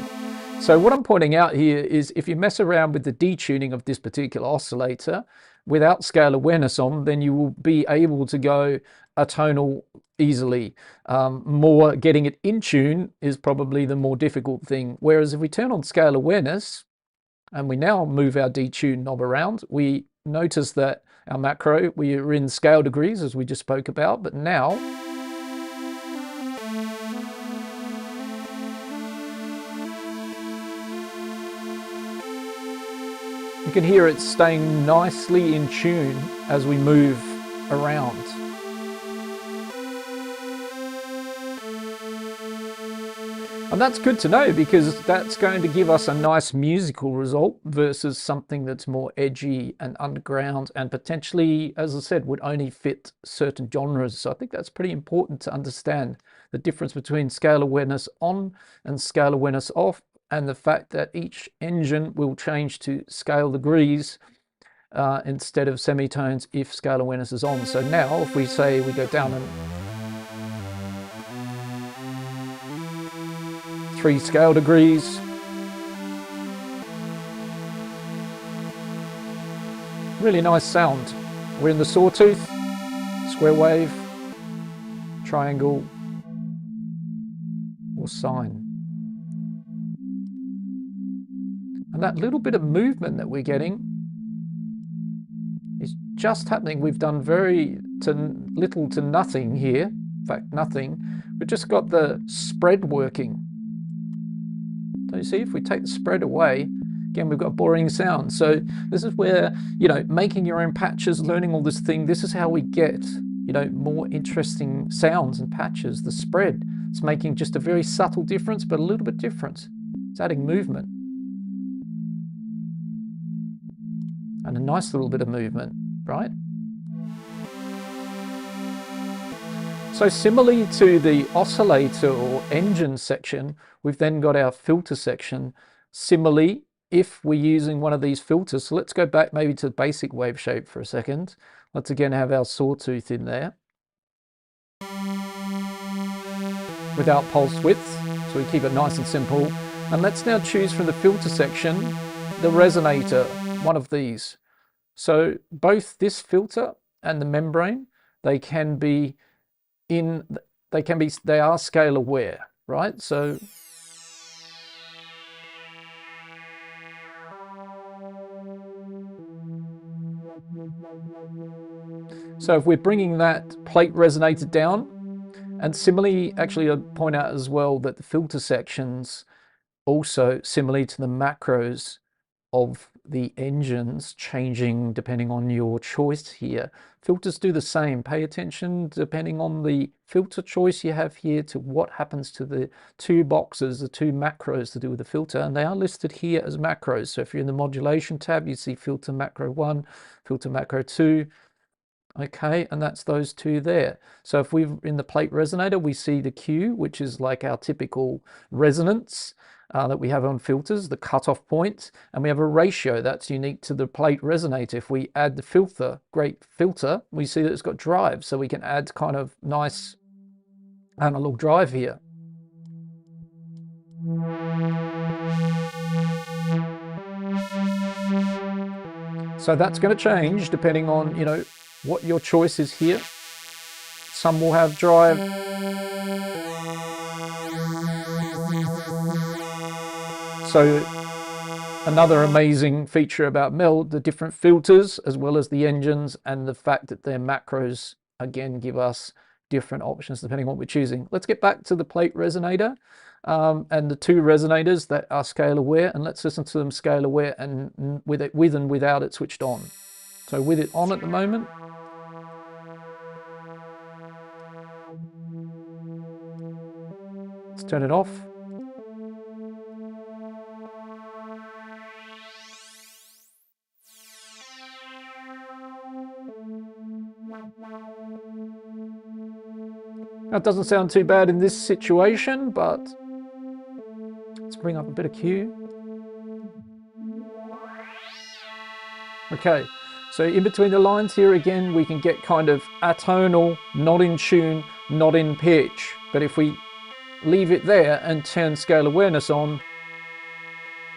Speaker 1: So what I'm pointing out here is if you mess around with the detuning of this particular oscillator without scale awareness on, then you will be able to go atonal easily. More getting it in tune is probably the more difficult thing. Whereas if we turn on scale awareness and we now move our detune knob around, we notice that our macro, we are in scale degrees as we just spoke about, but now you can hear it staying nicely in tune as we move around. And that's good to know because that's going to give us a nice musical result versus something that's more edgy and underground and potentially, as I said, would only fit certain genres. So I think that's pretty important to understand the difference between scale awareness on and scale awareness off, and the fact that each engine will change to scale degrees instead of semitones if scale awareness is on. So now if we say we go down and 3 scale degrees, really nice sound. We're in the sawtooth, square wave, triangle, or sine. And that little bit of movement that we're getting is just happening. We've done very little to nothing here. In fact, nothing. We've just got the spread working. So you see, if we take the spread away, again, we've got boring sound. So this is where, you know, making your own patches, learning all this thing, this is how we get, you know, more interesting sounds and patches. The spread, it's making just a very subtle difference, but a little bit different. It's adding movement. And a nice little bit of movement, right? So similarly to the oscillator or engine section, we've then got our filter section. Similarly, if we're using one of these filters, so let's go back maybe to the basic wave shape for a second. Let's again have our sawtooth in there without pulse width, so we keep it nice and simple. And let's now choose from the filter section the resonator, one of these. So both this filter and the membrane, they are scale aware, right? So if we're bringing that plate resonator down, and similarly, actually I'd point out as well that the filter sections also similarly to the macros of the engines changing depending on your choice here. Filters do the same. Pay attention depending on the filter choice you have here to what happens to the 2 boxes, the 2 macros to do with the filter, and they are listed here as macros. So if you're in the modulation tab, you see filter macro 1, filter macro 2. Okay, and that's those 2 there. So if we're in the plate resonator, we see the Q, which is like our typical resonance that we have on filters, the cutoff point, and we have a ratio that's unique to the plate resonator. If we add the filter, great filter, we see that it's got drive, so we can add kind of nice analog drive here. So that's going to change depending on, you know, what your choice is here. Some will have drive. So another amazing feature about Meld, the different filters as well as the engines, and the fact that their macros again give us different options depending on what we're choosing. Let's get back to the plate resonator and the two resonators that are scale aware, and let's listen to them scale aware and with and without it switched on. So with it on at the moment. Let's turn it off. That doesn't sound too bad in this situation, but let's bring up a bit of Q. Okay, so in between the lines here again, we can get kind of atonal, not in tune, not in pitch. But if we leave it there and turn scale awareness on,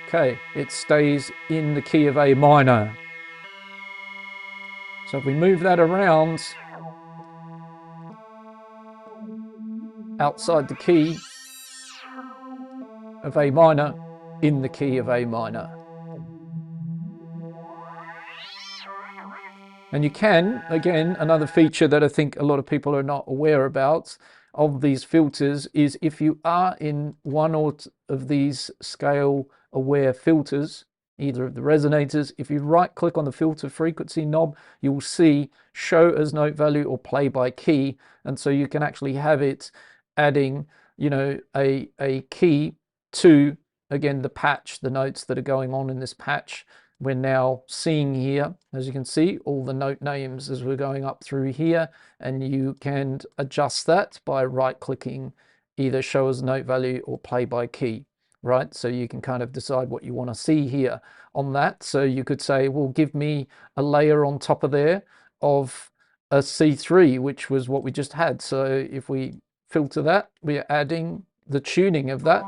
Speaker 1: okay, it stays in the key of A minor. So if we move that around outside the key of A minor, in the key of A minor. And you can, again, another feature that I think a lot of people are not aware about of these filters is if you are in one or of these scale aware filters, either of the resonators, if you right click on the filter frequency knob, you will see show as note value or play by key. And so you can actually have it adding, you know, a key to, again, the patch, the notes that are going on in this patch. We're now seeing here, as you can see, all the note names as we're going up through here, and you can adjust that by right-clicking either show as note value or play by key, right? So you can kind of decide what you want to see here on that. So you could say, well, give me a layer on top of there of a C3, which was what we just had. So if we filter that, we are adding the tuning of that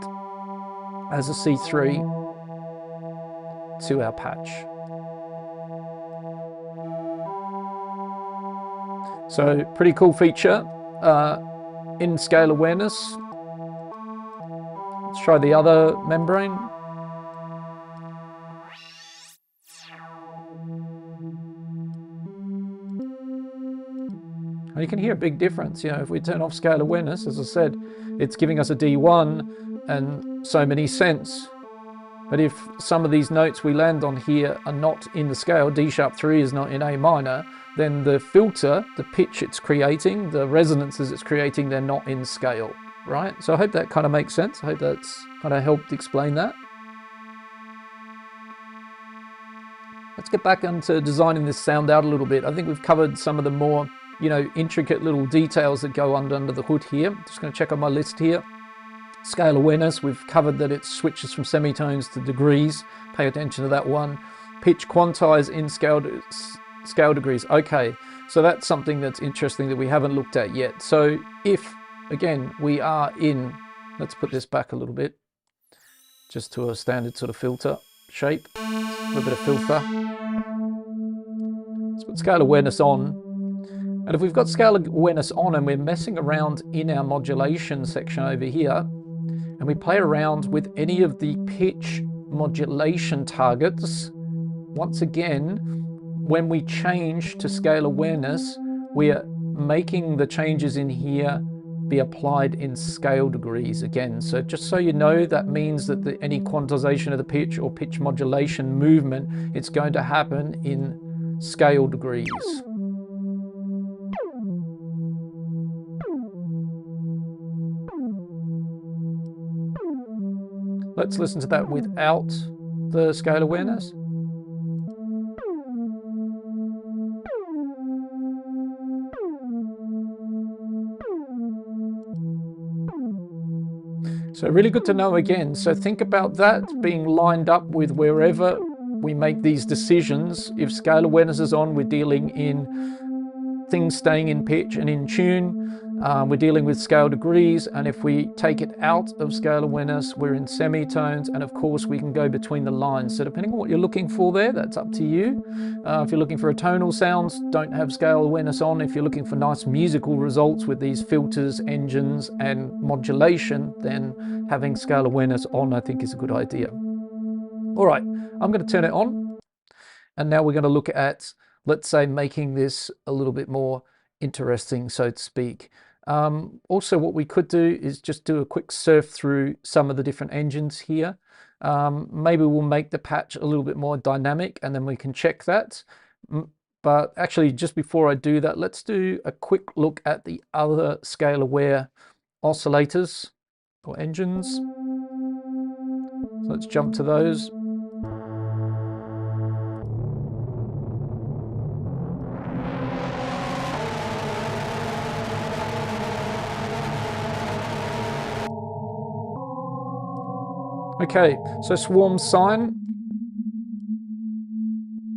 Speaker 1: as a C3 to our patch. So pretty cool feature in scale awareness. Let's try the other membrane. And you can hear a big difference. You know, if we turn off scale awareness, as I said, it's giving us a D1 and so many cents. But if some of these notes we land on here are not in the scale, D sharp 3 is not in A minor, then the filter, the pitch it's creating, the resonances it's creating, they're not in scale, right? So I hope that kind of makes sense. I hope that's kind of helped explain that. Let's get back into designing this sound out a little bit. I think we've covered some of the more, you know, intricate little details that go under the hood here. Just going to check on my list here. Scale awareness, we've covered that it switches from semitones to degrees. Pay attention to that one. Pitch quantize in scale degrees. Okay, so that's something that's interesting that we haven't looked at yet. So if, again, we are in, let's put this back a little bit, just to a standard sort of filter shape, a little bit of filter. Let's put scale awareness on. And if we've got scale awareness on and we're messing around in our modulation section over here, and we play around with any of the pitch modulation targets, once again, when we change to scale awareness, we are making the changes in here be applied in scale degrees again. So just so you know, that means that any quantization of the pitch or pitch modulation movement, it's going to happen in scale degrees. Let's listen to that without the scale awareness. So really good to know again. So think about that being lined up with wherever we make these decisions. If scale awareness is on, we're dealing in things staying in pitch and in tune. We're dealing with scale degrees, and if we take it out of scale awareness, we're in semitones, and of course we can go between the lines. So depending on what you're looking for there, that's up to you. If you're looking for a tonal sounds, don't have scale awareness on. If you're looking for nice musical results with these filters, engines, and modulation, then having scale awareness on, I think, is a good idea. All right, I'm going to turn it on, and now we're going to look at, let's say, making this a little bit more interesting, so to speak. Also, what we could do is just do a quick surf through some of the different engines here. Maybe we'll make the patch a little bit more dynamic, and then we can check that. But actually, just before I do that, let's do a quick look at the other scale aware oscillators or engines. So let's jump to those. Okay, so swarm sine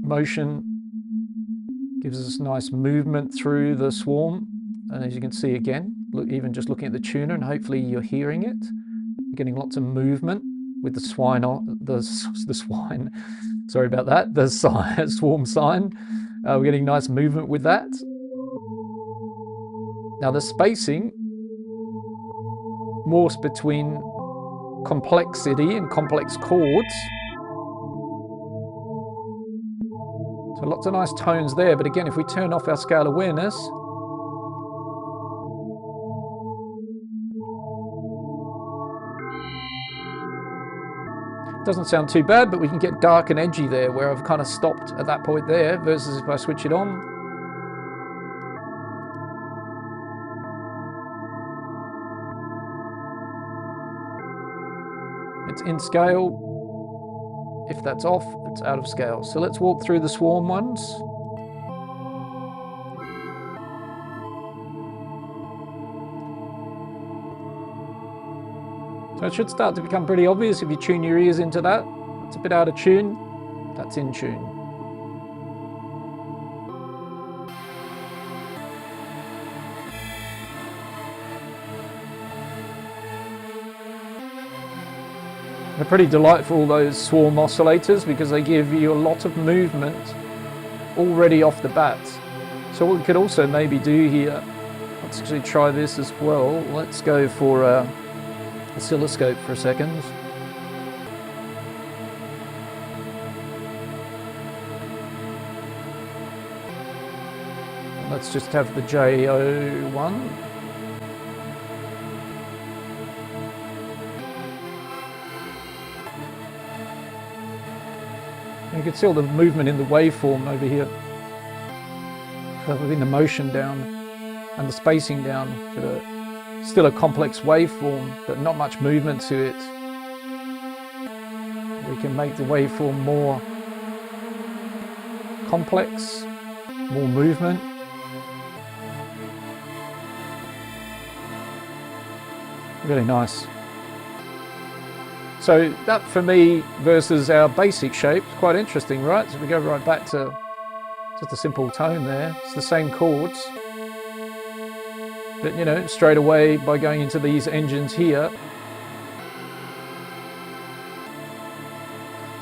Speaker 1: motion gives us nice movement through the swarm, and as you can see again, look, even just looking at the tuner, and hopefully you're hearing it, you're getting lots of movement with the swine, the swine. Sorry about that. The swarm sine. We're getting nice movement with that. Now the spacing morphs between complexity and complex chords. So lots of nice tones there, but again, if we turn off our scale awareness, it doesn't sound too bad, but we can get dark and edgy there, where I've kind of stopped at that point there, versus if I switch it on. It's in scale. If that's off, it's out of scale. So let's walk through the swarm ones. So it should start to become pretty obvious if you tune your ears into that. It's a bit out of tune. That's in tune. They're pretty delightful, those swarm oscillators, because they give you a lot of movement already off the bat. So what we could also maybe do here, let's actually try this as well. Let's go for a oscilloscope for a second. Let's just have the JO1. You can see all the movement in the waveform over here. Having the motion down and the spacing down. Still a complex waveform, but not much movement to it. We can make the waveform more complex, more movement. Really nice. So that for me versus our basic shape is quite interesting, right? So we go right back to just a simple tone there. It's the same chords. But you know, straight away by going into these engines here,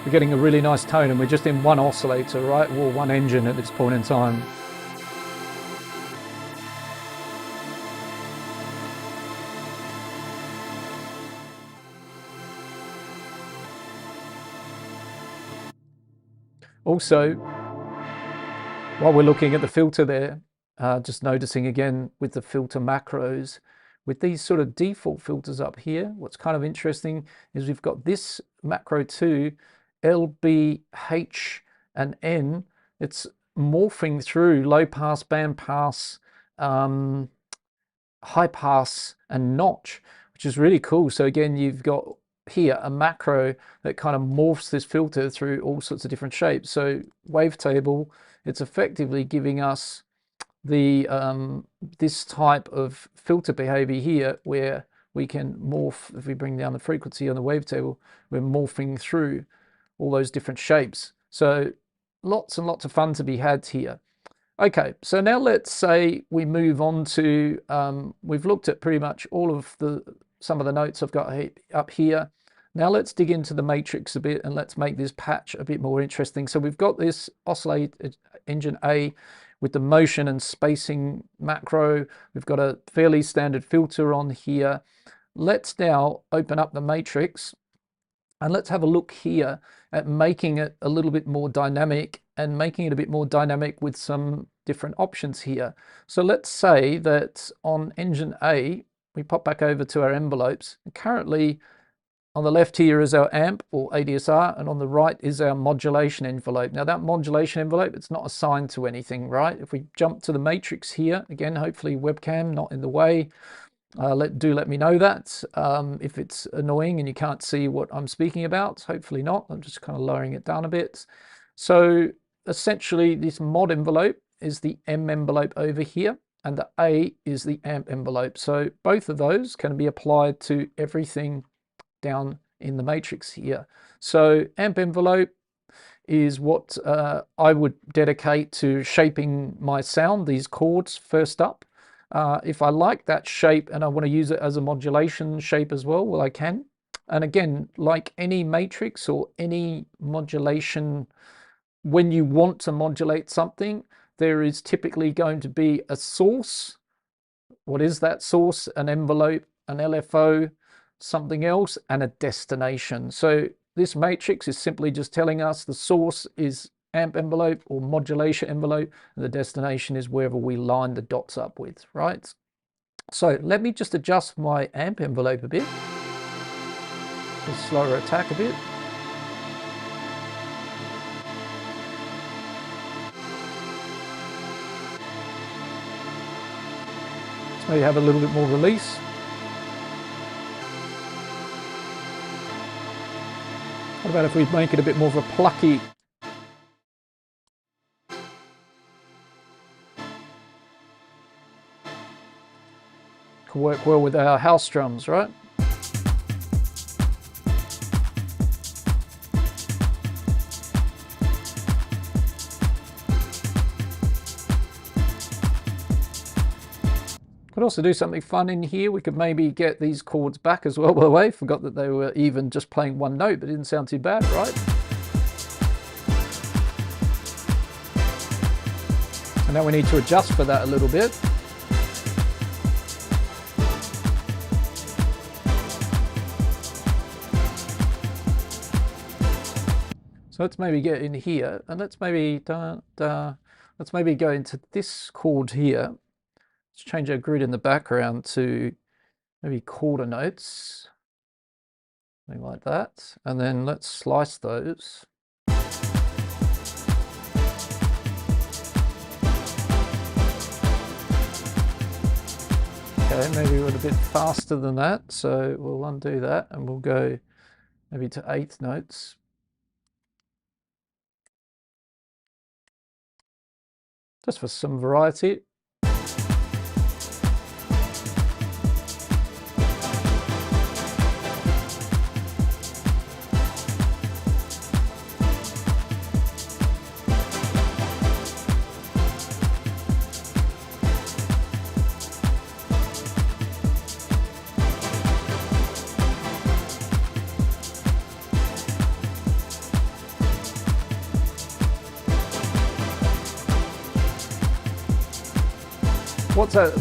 Speaker 1: we're getting a really nice tone, and we're just in one oscillator, right? Or one engine at this point in time. Also, while we're looking at the filter there, just noticing again with the filter macros, with these sort of default filters up here, what's kind of interesting is we've got this macro 2, L, B, H, and N. It's morphing through low pass, band pass, high pass, and notch, which is really cool. So again, you've got here a macro that kind of morphs this filter through all sorts of different shapes. So wavetable, it's effectively giving us the this type of filter behavior here, where we can morph. If we bring down the frequency on the wavetable, we're morphing through all those different shapes. So lots and lots of fun to be had here. Okay, so now let's say we move on to, we've looked at pretty much all of some of the notes I've got up here. Now let's dig into the matrix a bit and let's make this patch a bit more interesting. So we've got this oscillator engine A with the motion and spacing macro. We've got a fairly standard filter on here. Let's now open up the matrix and let's have a look here at making it a little bit more dynamic and making it a bit more dynamic with some different options here. So let's say that on engine A, we pop back over to our envelopes. Currently on the left here is our amp or ADSR, and on the right is our modulation envelope. Now that modulation envelope, it's not assigned to anything, right? If we jump to the matrix here, again, hopefully webcam not in the way, let me know that if it's annoying and you can't see what I'm speaking about. Hopefully not. I'm just kind of lowering it down a bit. So essentially this mod envelope is the M envelope over here, and the A is the amp envelope. So both of those can be applied to everything down in the matrix here. So amp envelope is what I would dedicate to shaping my sound, these chords first up. If I like that shape and I want to use it as a modulation shape as well, well, I can. And again, like any matrix or any modulation, when you want to modulate something, there is typically going to be a source. What is that source? An envelope, an LFO, something else, and a destination. So this matrix is simply just telling us the source is amp envelope or modulation envelope, and the destination is wherever we line the dots up with, right? So let me just adjust my amp envelope a bit. Just slower attack a bit. Let's maybe have a little bit more release. What about if we make it a bit more of a plucky? Could work well with our house drums, right? Could also do something fun in here. We could maybe get these chords back as well, by the way. Forgot that they were even just playing one note, but it didn't sound too bad, right? And now we need to adjust for that a little bit. So let's maybe get in here and let's maybe go into this chord here. Let's change our grid in the background to maybe quarter notes, something like that. And then let's slice those. Okay, maybe we went a bit faster than that. So we'll undo that and we'll go maybe to eighth notes. Just for some variety.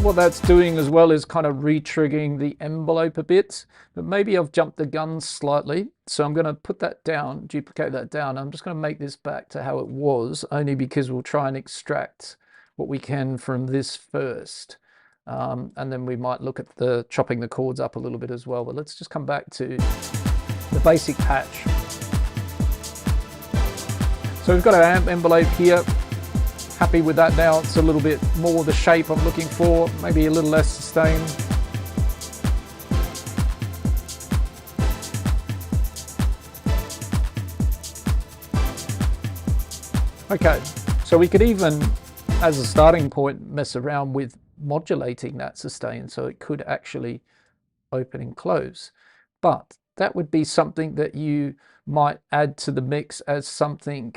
Speaker 1: What that's doing as well is kind of re-triggering the envelope a bit, but maybe I've jumped the gun slightly. So I'm going to put that down, duplicate that down. I'm just going to make this back to how it was, only because we'll try and extract what we can from this first. And then we might look at the chopping the chords up a little bit as well. But let's just come back to the basic patch. So we've got our amp envelope here. Happy with that now. It's a little bit more the shape I'm looking for, maybe a little less sustained. Okay, so we could even, as a starting point, mess around with modulating that sustain, so it could actually open and close. But that would be something that you might add to the mix as something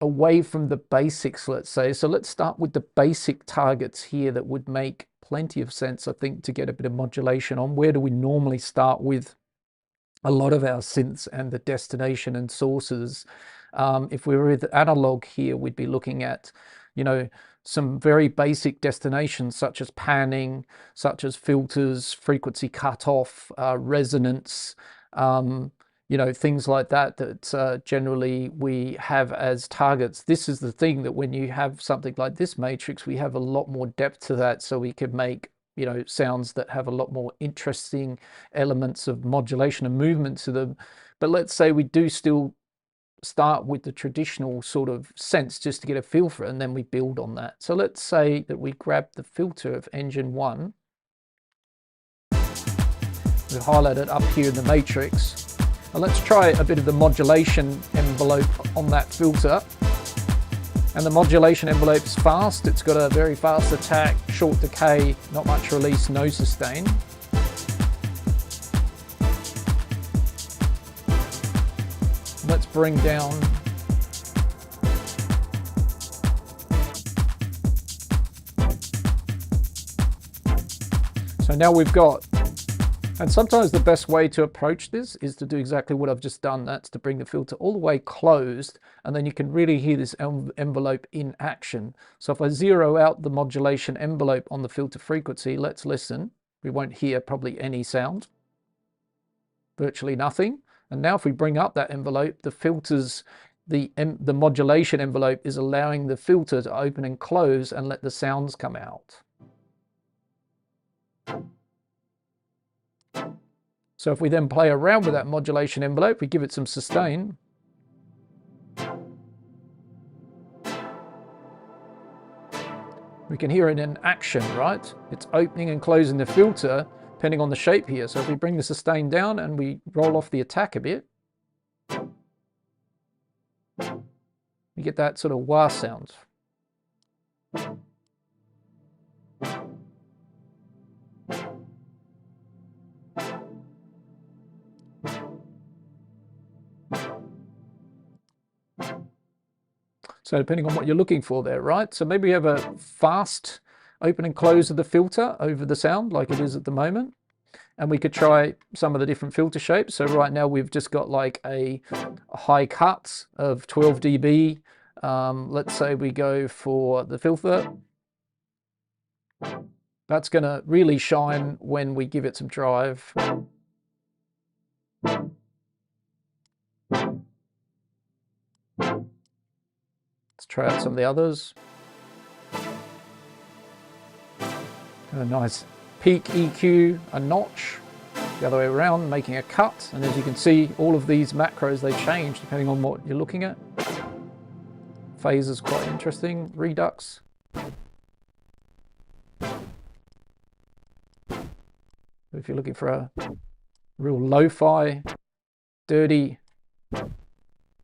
Speaker 1: away from the basics, let's say. So let's start with the basic targets here that would make plenty of sense, I think, to get a bit of modulation on. Where do we normally start with a lot of our synths and the destination and sources? If we were with analog here, we'd be looking at, you know, some very basic destinations such as panning, such as filters, frequency cutoff, resonance, you know, things like that, that generally we have as targets. This is the thing, that when you have something like this matrix, we have a lot more depth to that, so we can make, you know, sounds that have a lot more interesting elements of modulation and movement to them. But let's say we do still start with the traditional sort of sense just to get a feel for it, and then we build on that. So let's say that we grab the filter of engine 1, we highlight it up here in the matrix, and let's try a bit of the modulation envelope on that filter. And the modulation envelope's fast, it's got a very fast attack, short decay, not much release, no sustain. Let's bring down so now we've got, and sometimes the best way to approach this is to do exactly what I've just done. That's to bring the filter all the way closed, and then you can really hear this envelope in action. So if I zero out the modulation envelope on the filter frequency, let's listen. We won't hear probably any sound, virtually nothing. And now if we bring up that envelope, the filters, the modulation envelope is allowing the filter to open and close and let the sounds come out. So if we then play around with that modulation envelope, we give it some sustain. We can hear it in action, right? It's opening and closing the filter depending on the shape here. So if we bring the sustain down and we roll off the attack a bit, you get that sort of wah sound. So depending on what you're looking for there, right? So maybe we have a fast open and close of the filter over the sound like it is at the moment. And we could try some of the different filter shapes. So right now we've just got like a high cut of 12 dB. Let's say we go for the filter. That's going to really shine when we give it some drive. Let's try out some of the others. And a nice peak EQ, a notch, the other way around, making a cut. And as you can see, all of these macros, they change depending on what you're looking at. Phase is quite interesting. Redux. If you're looking for a real lo-fi, dirty, so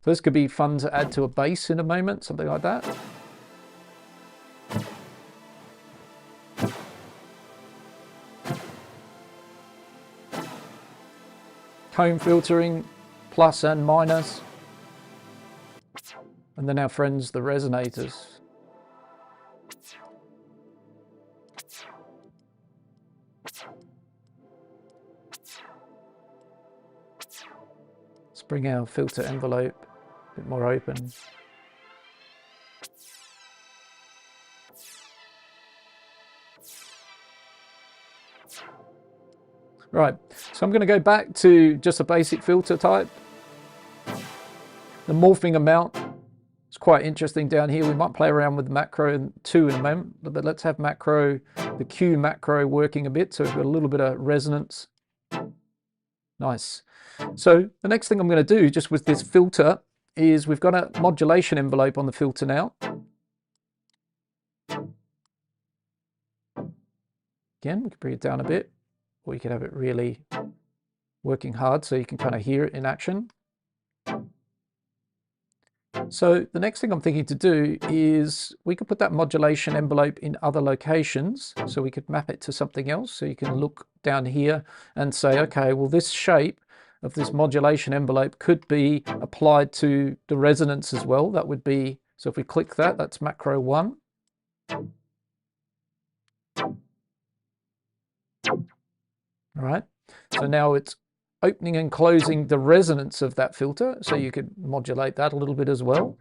Speaker 1: this could be fun to add to a bass in a moment, something like that. Comb filtering, plus and minus. And then our friends, the resonators. Let's bring our filter envelope a bit more open. Right, so I'm going to go back to just a basic filter type. The morphing amount is quite interesting down here. We might play around with macro 2 in a moment, but let's have macro, the Q macro working a bit, so we've got a little bit of resonance. Nice. So the next thing I'm going to do just with this filter is we've got a modulation envelope on the filter now. Again, we can bring it down a bit, or you could have it really working hard so you can kind of hear it in action. So the next thing I'm thinking to do is we could put that modulation envelope in other locations, so we could map it to something else. So you can look down here and say, okay, well, this shape of this modulation envelope could be applied to the resonance as well. That would be So if we click that, that's macro 1. All right, so now it's opening and closing the resonance of that filter, so you could modulate that a little bit as well.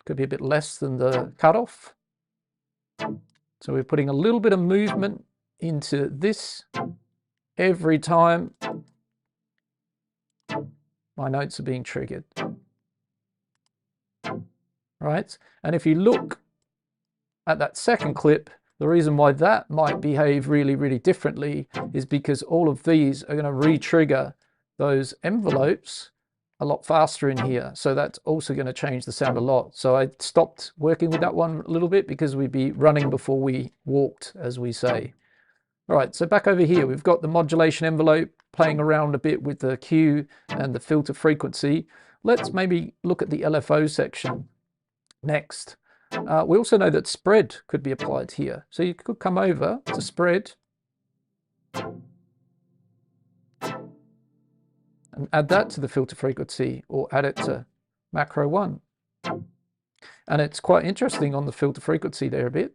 Speaker 1: Could be a bit less than the cutoff. So we're putting a little bit of movement into this every time my notes are being triggered. Right, and if you look at that second clip, the reason why that might behave really differently is because all of these are going to re-trigger those envelopes a lot faster in here. So that's also going to change the sound a lot. So I stopped working with that one a little bit because we'd be running before we walked, as we say. All right, so back over here, we've got the modulation envelope playing around a bit with the Q and the filter frequency. Let's maybe look at the LFO section next. We also know that spread could be applied here. So you could come over to spread and add that to the filter frequency, or add it to macro 1. And it's quite interesting on the filter frequency there a bit.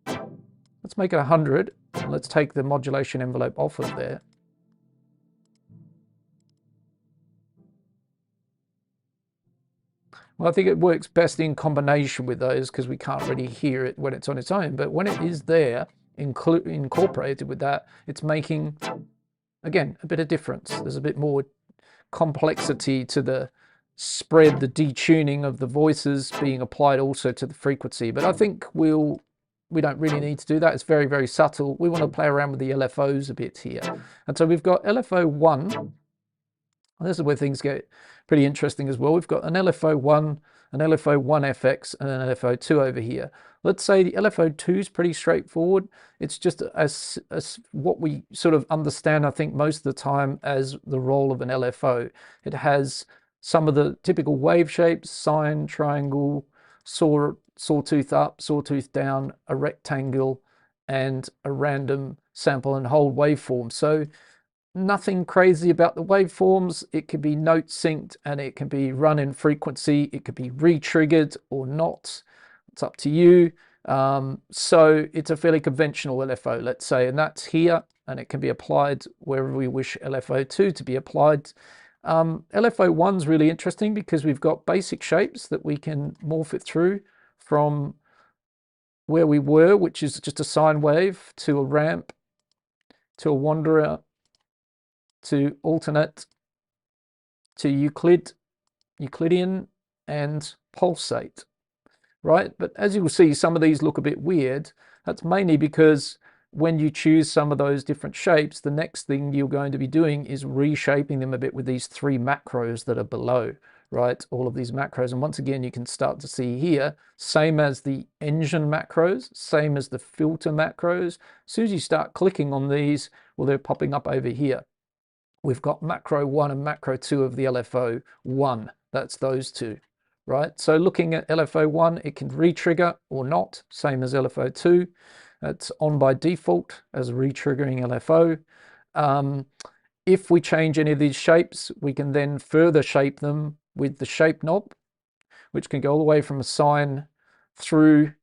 Speaker 1: Let's make it 100. And let's take the modulation envelope off of there. Well, I think it works best in combination with those because we can't really hear it when it's on its own. But when it is there, incorporated with that, it's making, again, a bit of difference. There's a bit more complexity to the spread, the detuning of the voices being applied also to the frequency. But I think we don't really need to do that. It's very subtle. We want to play around with the LFOs a bit here. And so we've got LFO 1. This is where things get pretty interesting as well. We've got an LFO 1, an LFO 1FX, and an LFO 2 over here. Let's say the LFO 2 is pretty straightforward. It's just as what we sort of understand, I think, most of the time as the role of an LFO. It has some of the typical wave shapes: sine, triangle, sawtooth up, sawtooth down, a rectangle, and a random sample and hold waveform. So nothing crazy about the waveforms. It could be note synced and it can be run in frequency. It could be re-triggered or not. It's up to you. So it's a fairly conventional LFO, let's say, and that's here, and it can be applied wherever we wish LFO 2 to be applied. LFO 1 is really interesting because we've got basic shapes that we can morph it through from where we were, which is just a sine wave, to a ramp, to a wanderer, to alternate, to Euclidean, and pulsate, right? But as you will see, some of these look a bit weird. That's mainly because when you choose some of those different shapes, the next thing you're going to be doing is reshaping them a bit with these 3 macros that are below, right? All of these macros. And once again, you can start to see here, same as the engine macros, same as the filter macros. As soon as you start clicking on these, well, they're popping up over here. We've got macro 1 and macro 2 of the LFO 1. That's those two, right? So looking at LFO 1, it can re-trigger or not, same as LFO 2. It's on by default as a re-triggering LFO. If we change any of these shapes, we can then further shape them with the shape knob, which can go all the way from a sine through.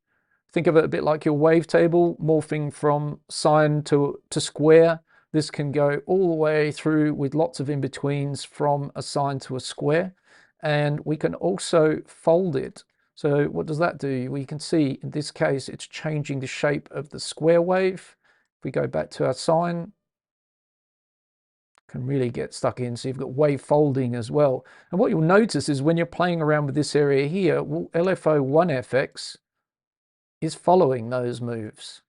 Speaker 1: Think of it a bit like your wavetable, morphing from sine to square. This can go all the way through with lots of in-betweens from a sine to a square. And we can also fold it. So what does that do? We can see in this case, it's changing the shape of the square wave. If we go back to our sine, can really get stuck in. So you've got wave folding as well. And what you'll notice is when you're playing around with this area here, well, LFO 1FX is following those moves,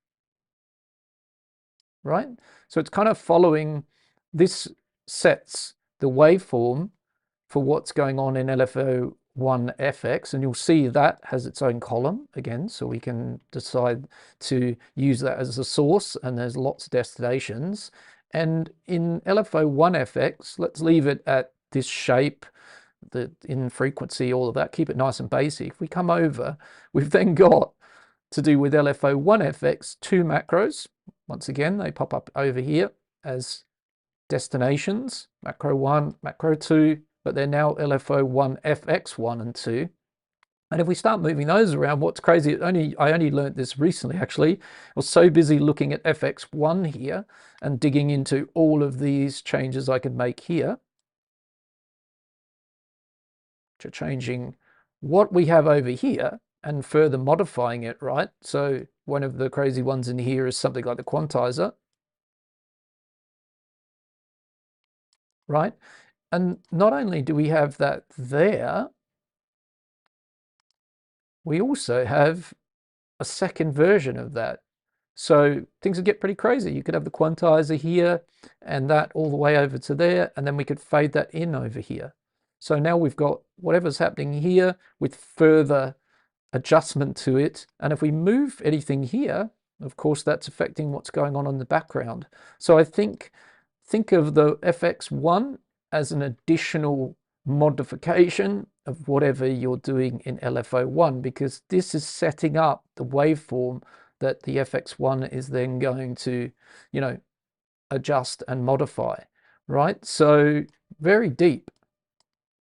Speaker 1: right? So it's kind of following, this sets the waveform for what's going on in LFO 1FX, and you'll see that has its own column again, so we can decide to use that as a source, and there's lots of destinations. And in LFO 1FX, let's leave it at this shape, in frequency, all of that, keep it nice and basic. If we come over, we've then got to do with LFO 1FX 2 macros. Once again, they pop up over here as destinations, macro 1, macro 2, but they're now LFO 1FX 1 and 2. And if we start moving those around, what's crazy, I only learned this recently actually. I was so busy looking at FX1 here and digging into all of these changes I could make here, to changing what we have over here and further modifying it, right? So one of the crazy ones in here is something like the quantizer, right? And not only do we have that there, we also have a second version of that. So things would get pretty crazy. You could have the quantizer here and that all the way over to there, and then we could fade that in over here. So now we've got whatever's happening here with further adjustment to it. And if we move anything here, of course, that's affecting what's going on in the background. So I think of the FX1 as an additional modification of whatever you're doing in LFO1, because this is setting up the waveform that the FX1 is then going to, you know, adjust and modify, right? So very deep,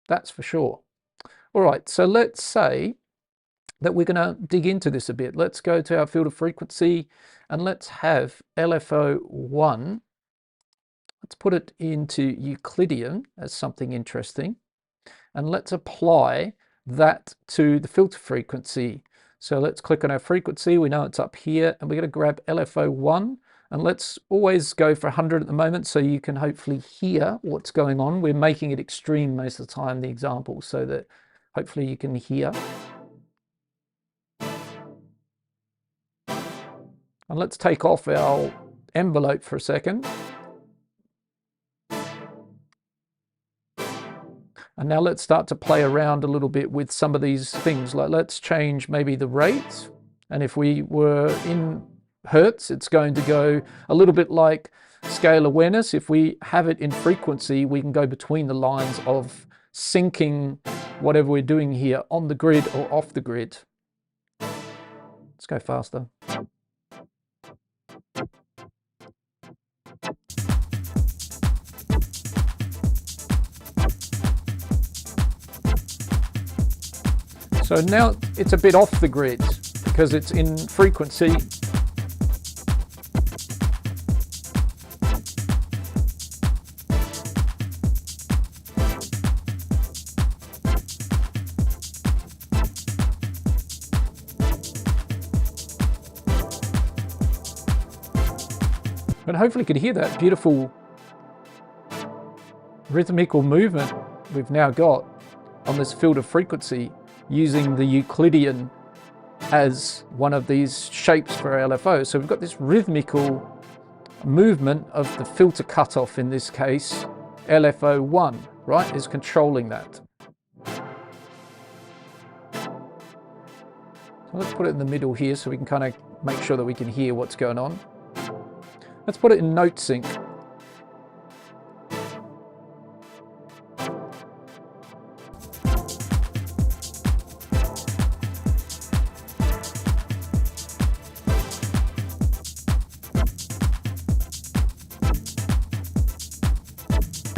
Speaker 1: that's for sure. All right, so let's say that we're going to dig into this a bit. Let's go to our filter frequency and let's have LFO1. Let's put it into Euclidean as something interesting. And let's apply that to the filter frequency. So let's click on our frequency. We know it's up here, and we're going to grab LFO1, and let's always go for 100 at the moment so you can hopefully hear what's going on. We're making it extreme most of the time, the example, so that hopefully you can hear. And let's take off our envelope for a second. And now let's start to play around a little bit with some of these things. Like let's change maybe the rate. And if we were in Hertz, it's going to go a little bit like scale awareness. If we have it in frequency, we can go between the lines of syncing whatever we're doing here on the grid or off the grid. Let's go faster. So now it's a bit off the grid because it's in frequency. But hopefully you can hear that beautiful rhythmical movement we've now got on this filter frequency, using the Euclidean as one of these shapes for our LFO. So we've got this rhythmical movement of the filter cutoff, in this case, LFO1, right, is controlling that. So let's put it in the middle here so we can kind of make sure that we can hear what's going on. Let's put it in note sync.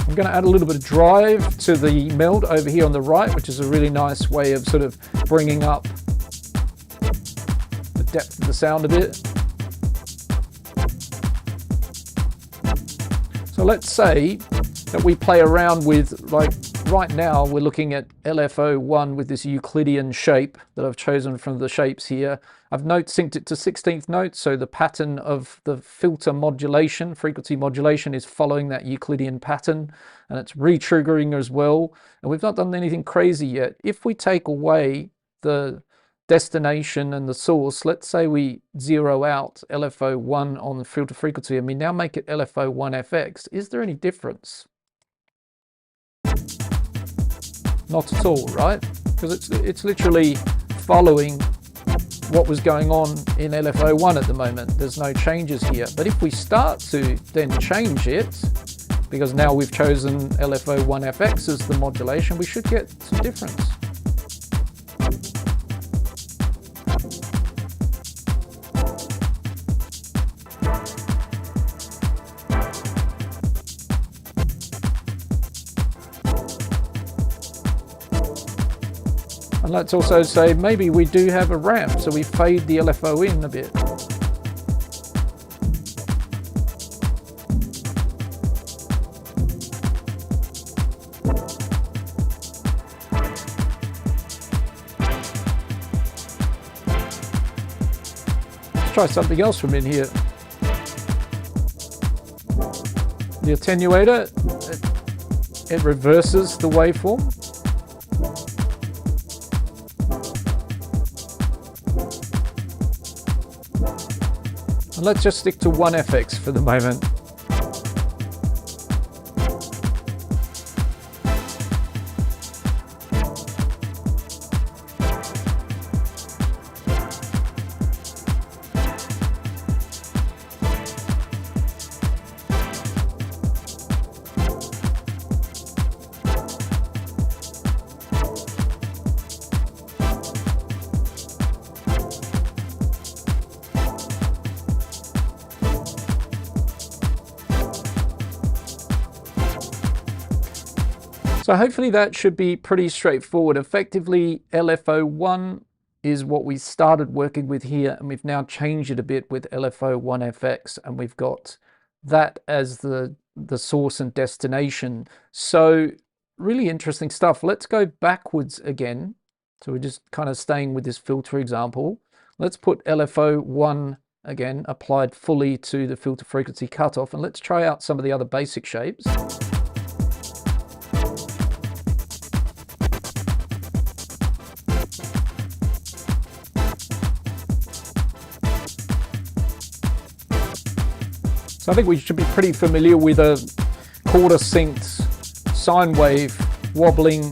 Speaker 1: I'm going to add a little bit of drive to the Meld over here on the right, which is a really nice way of sort of bringing up the depth of the sound a bit. So let's say that we play around with, like right now, we're looking at LFO1 with this Euclidean shape that I've chosen from the shapes here. I've note synced it to 16th note, so the pattern of the filter modulation, frequency modulation, is following that Euclidean pattern, and it's re-triggering as well. And we've not done anything crazy yet. If we take away the destination and the source, let's say we zero out LFO1 on the filter frequency, and we now make it LFO1FX, is there any difference? Not at all, right? Because it's literally following what was going on in LFO1 at the moment. There's no changes here. But if we start to then change it, because now we've chosen LFO1FX as the modulation, we should get some difference. And And let's also say maybe we do have a ramp, so we fade the LFO in a bit. Let's try something else from in here. The attenuator, it reverses the waveform. And let's just stick to 1FX for the moment. So hopefully that should be pretty straightforward. Effectively, LFO1 is what we started working with here, and we've now changed it a bit with LFO1FX, and we've got that as the source and destination. So really interesting stuff. Let's go backwards again. So we're just kind of staying with this filter example. Let's put LFO1 again, applied fully to the filter frequency cutoff, and let's try out some of the other basic shapes. So I think we should be pretty familiar with a quarter synths sine wave wobbling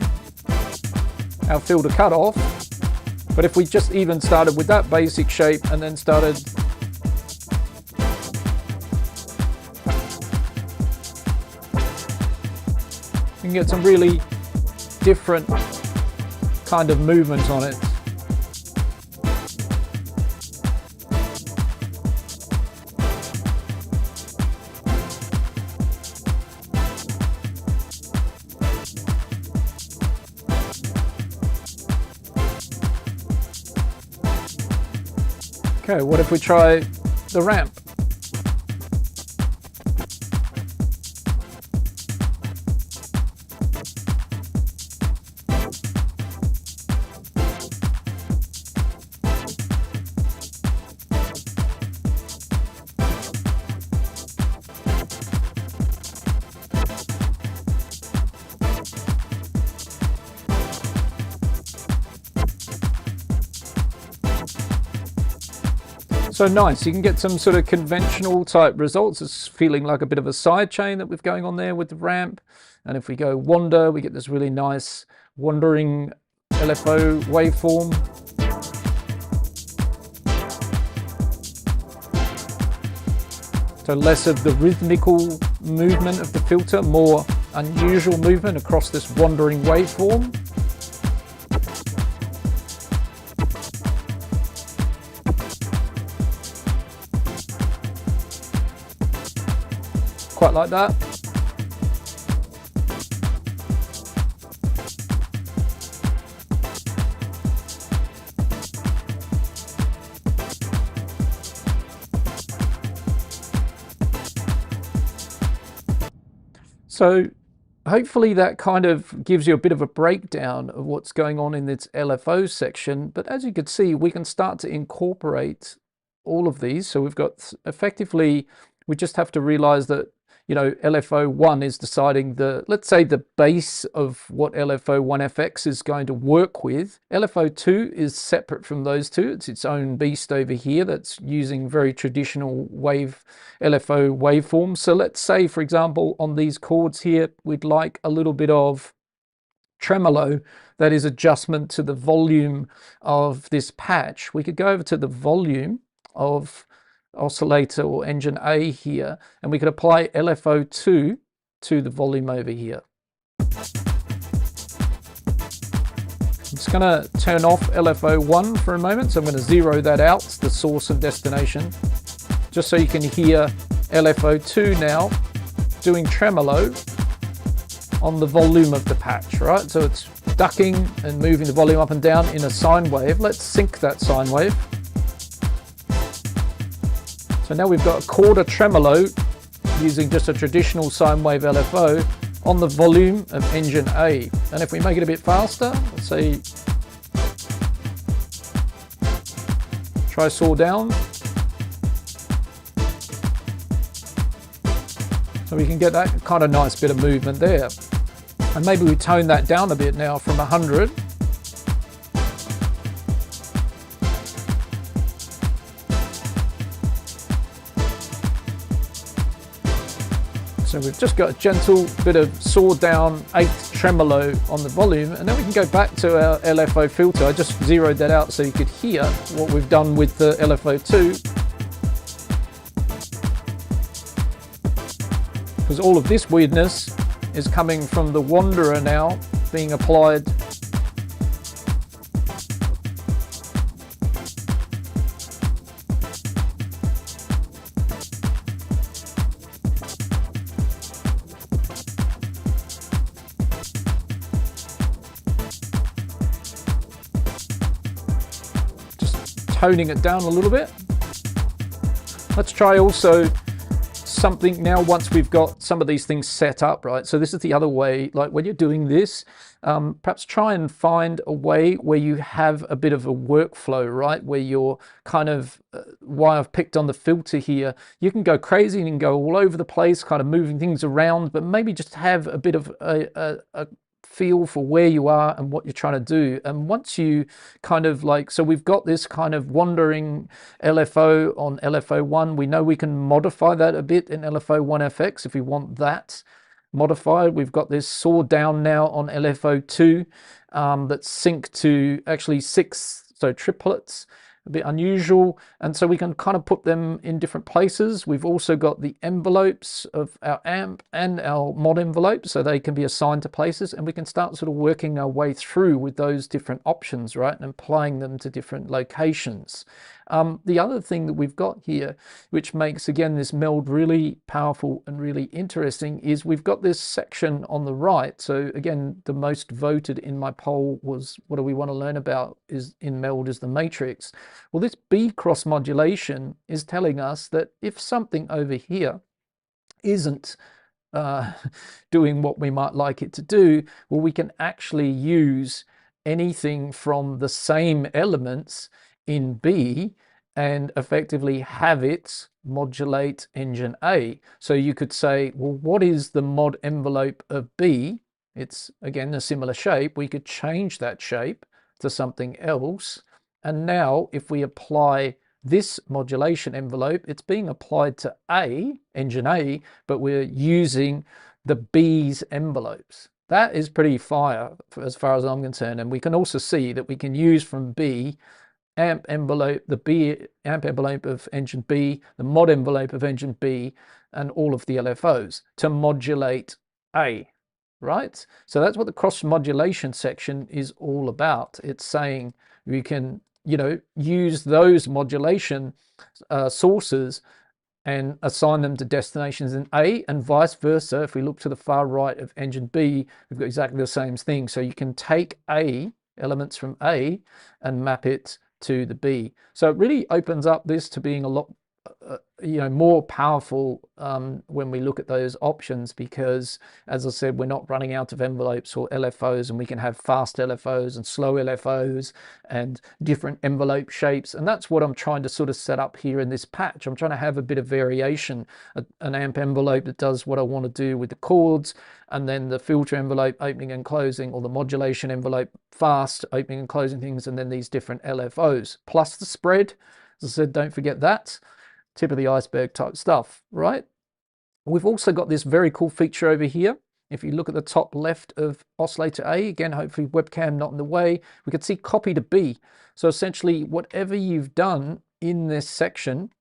Speaker 1: our filter cutoff. But if we just even started with that basic shape and then started you can get some really different kind of movement on it. Okay, what if we try the ramp? So nice, you can get some sort of conventional type results. It's feeling like a bit of a side chain that we're going on there with the ramp. And if we go wander, we get this really nice wandering LFO waveform. So less of the rhythmical movement of the filter, more unusual movement across this wandering waveform. Quite like that. So hopefully that kind of gives you a bit of a breakdown of what's going on in this LFO section. But as you can see, we can start to incorporate all of these. So we've got effectively, we just have to realize that LFO1 is deciding let's say the base of what LFO1FX is going to work with. LFO2 is separate from those two. It's its own beast over here that's using very traditional LFO waveforms. So let's say, for example, on these chords here, we'd like a little bit of tremolo, that is adjustment to the volume of this patch. We could go over to the volume of oscillator or engine A here, and we could apply LFO2 to the volume over here. I'm just going to turn off LFO1 for a moment, so I'm going to zero that out, the source and destination, just so you can hear LFO2 now doing tremolo. on the volume of the patch, right? So it's ducking and moving the volume up and down in a sine wave. Let's sync that sine wave. So now we've got a quarter tremolo using just a traditional sine wave LFO on the volume of engine A. And if we make it a bit faster, let's say try saw down. So we can get that kind of nice bit of movement there. And maybe we tone that down a bit now from 100. So we've just got a gentle bit of saw down 8th tremolo on the volume, and then we can go back to our LFO filter. I just zeroed that out so you could hear what we've done with the LFO2. Because all of this weirdness is coming from the Wanderer now being applied. Just toning it down a little bit. Let's try also something now once we've got some of these things set up, right? So this is the other way, like when you're doing this, perhaps try and find a way where you have a bit of a workflow, right? Where you're kind of, why I've picked on the filter here, you can go crazy and you can go all over the place, kind of moving things around, but maybe just have a bit of a feel for where you are and what you're trying to do. And once you kind of like, so we've got this kind of wandering LFO on LFO1. We know we can modify that a bit in LFO1FX if we want that modified. We've got this saw down now on LFO2 that's synced to actually 6, so triplets. A bit unusual, and so we can kind of put them in different places. We've also got the envelopes of our amp and our mod envelopes, so they can be assigned to places, and we can start sort of working our way through with those different options, right, and applying them to different locations. The other thing that we've got here, which makes again this Meld really powerful and really interesting, is we've got this section on the right. So again, the most voted in my poll was, what do we want to learn about is in Meld is the matrix. Well, this B cross modulation is telling us that if something over here isn't doing what we might like it to do, well, we can actually use anything from the same elements in B and effectively have it modulate engine A. So you could say, well, what is the mod envelope of B? It's again a similar shape. We could change that shape to something else. And now if we apply this modulation envelope, it's being applied to A, engine A, but we're using the B's envelopes. That is pretty fire as far as I'm concerned. And we can also see that we can use from B amp envelope, the B amp envelope of engine B, the mod envelope of engine B, and all of the LFOs to modulate A, right? So that's what the cross modulation section is all about. It's saying we can, you know, use those modulation sources and assign them to destinations in A, and vice versa. If we look to the far right of engine B, we've got exactly the same thing. So you can take A, elements from A, and map it to the B. So it really opens up this to being a lot more powerful when we look at those options, because as I said, we're not running out of envelopes or LFOs, and we can have fast LFOs and slow LFOs and different envelope shapes. And that's what I'm trying to sort of set up here in this patch. I'm trying to have a bit of variation, an amp envelope that does what I want to do with the chords, and then the filter envelope opening and closing, or the modulation envelope fast opening and closing things, and then these different LFOs plus the spread. As I said, don't forget that. Tip of the iceberg type stuff, right? We've also got this very cool feature over here. If you look at the top left of oscillator A, again, hopefully webcam not in the way, we can see copy to B. So essentially whatever you've done in this section,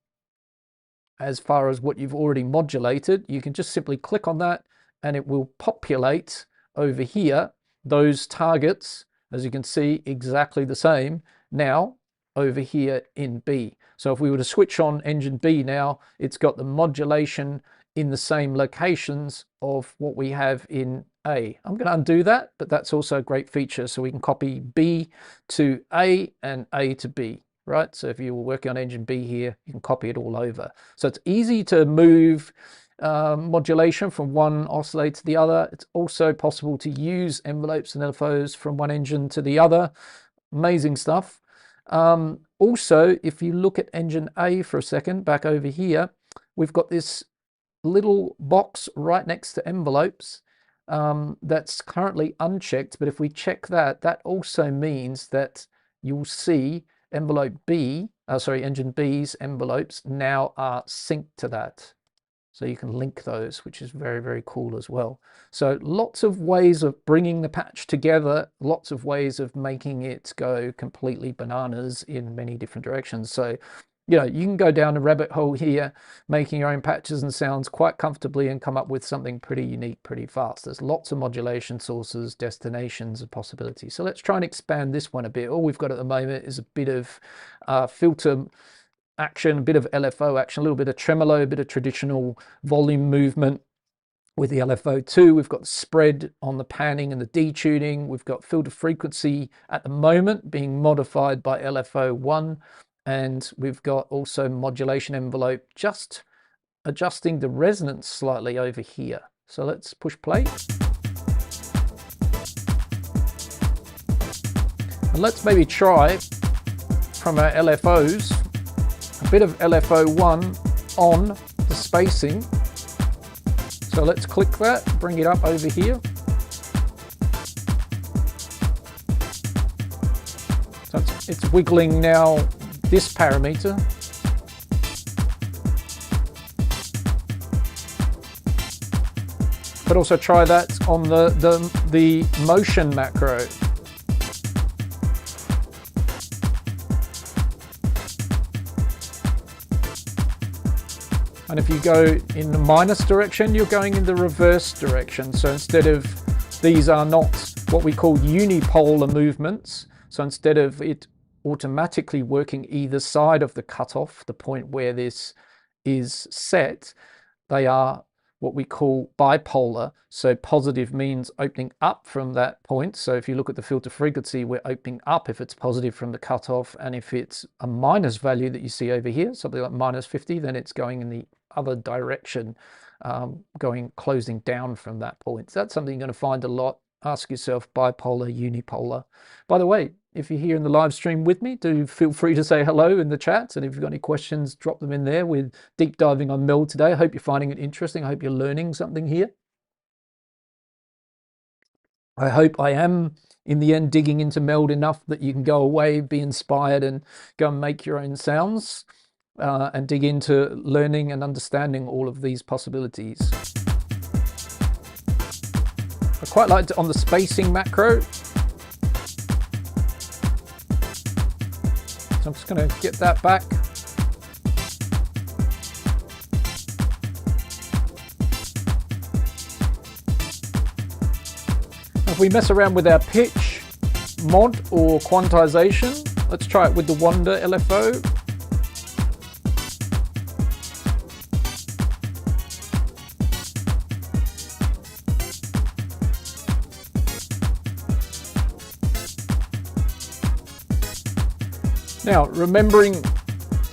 Speaker 1: as far as what you've already modulated, you can just simply click on that and it will populate over here those targets, as you can see, exactly the same now over here in B. So if we were to switch on engine B now, it's got the modulation in the same locations of what we have in A. I'm going to undo that, but that's also a great feature. So we can copy B to A and A to B, right? So if you were working on engine B here, you can copy it all over. So it's easy to move modulation from one oscillator to the other. It's also possible to use envelopes and LFOs from one engine to the other. Amazing stuff. Also, if you look at engine A for a second, back over here, we've got this little box right next to envelopes that's currently unchecked, but if we check that, that also means that you'll see envelope B, engine B's envelopes now are synced to that. So you can link those, which is very, very cool as well. So lots of ways of bringing the patch together, lots of ways of making it go completely bananas in many different directions. So, you know, you can go down a rabbit hole here, making your own patches and sounds quite comfortably and come up with something pretty unique pretty fast. There's lots of modulation sources, destinations, and possibilities. So let's try and expand this one a bit. All we've got at the moment is a bit of filter action, a bit of LFO action, a little bit of tremolo, a bit of traditional volume movement with the LFO2. We've got spread on the panning and the detuning. We've got filter frequency at the moment being modified by LFO1. And we've got also modulation envelope just adjusting the resonance slightly over here. So let's push play. And let's maybe try from our LFOs, a bit of LFO1 on the spacing. So let's click that, bring it up over here. So it's wiggling now this parameter. But also try that on the motion macro. And if you go in the minus direction, you're going in the reverse direction. So instead of, these are not what we call unipolar movements. So instead of it automatically working either side of the cutoff, the point where this is set, they are what we call bipolar. So positive means opening up from that point. So if you look at the filter frequency, we're opening up if it's positive from the cutoff. And if it's a minus value that you see over here, something like minus 50, then it's going in the other direction, closing down from that point. So that's something you're going to find a lot. Ask yourself bipolar, unipolar. By the way, if you're here in the live stream with me, do feel free to say hello in the chat. And if you've got any questions, drop them in there. We're deep diving on Meld today. I hope you're finding it interesting. I hope you're learning something here. I hope I am, in the end, digging into Meld enough that you can go away, be inspired, and go and make your own sounds and dig into learning and understanding all of these possibilities. I quite liked it on the spacing macro. So I'm just going to get that back. If we mess around with our pitch, mod or quantization, let's try it with the Wander LFO. Now, remembering,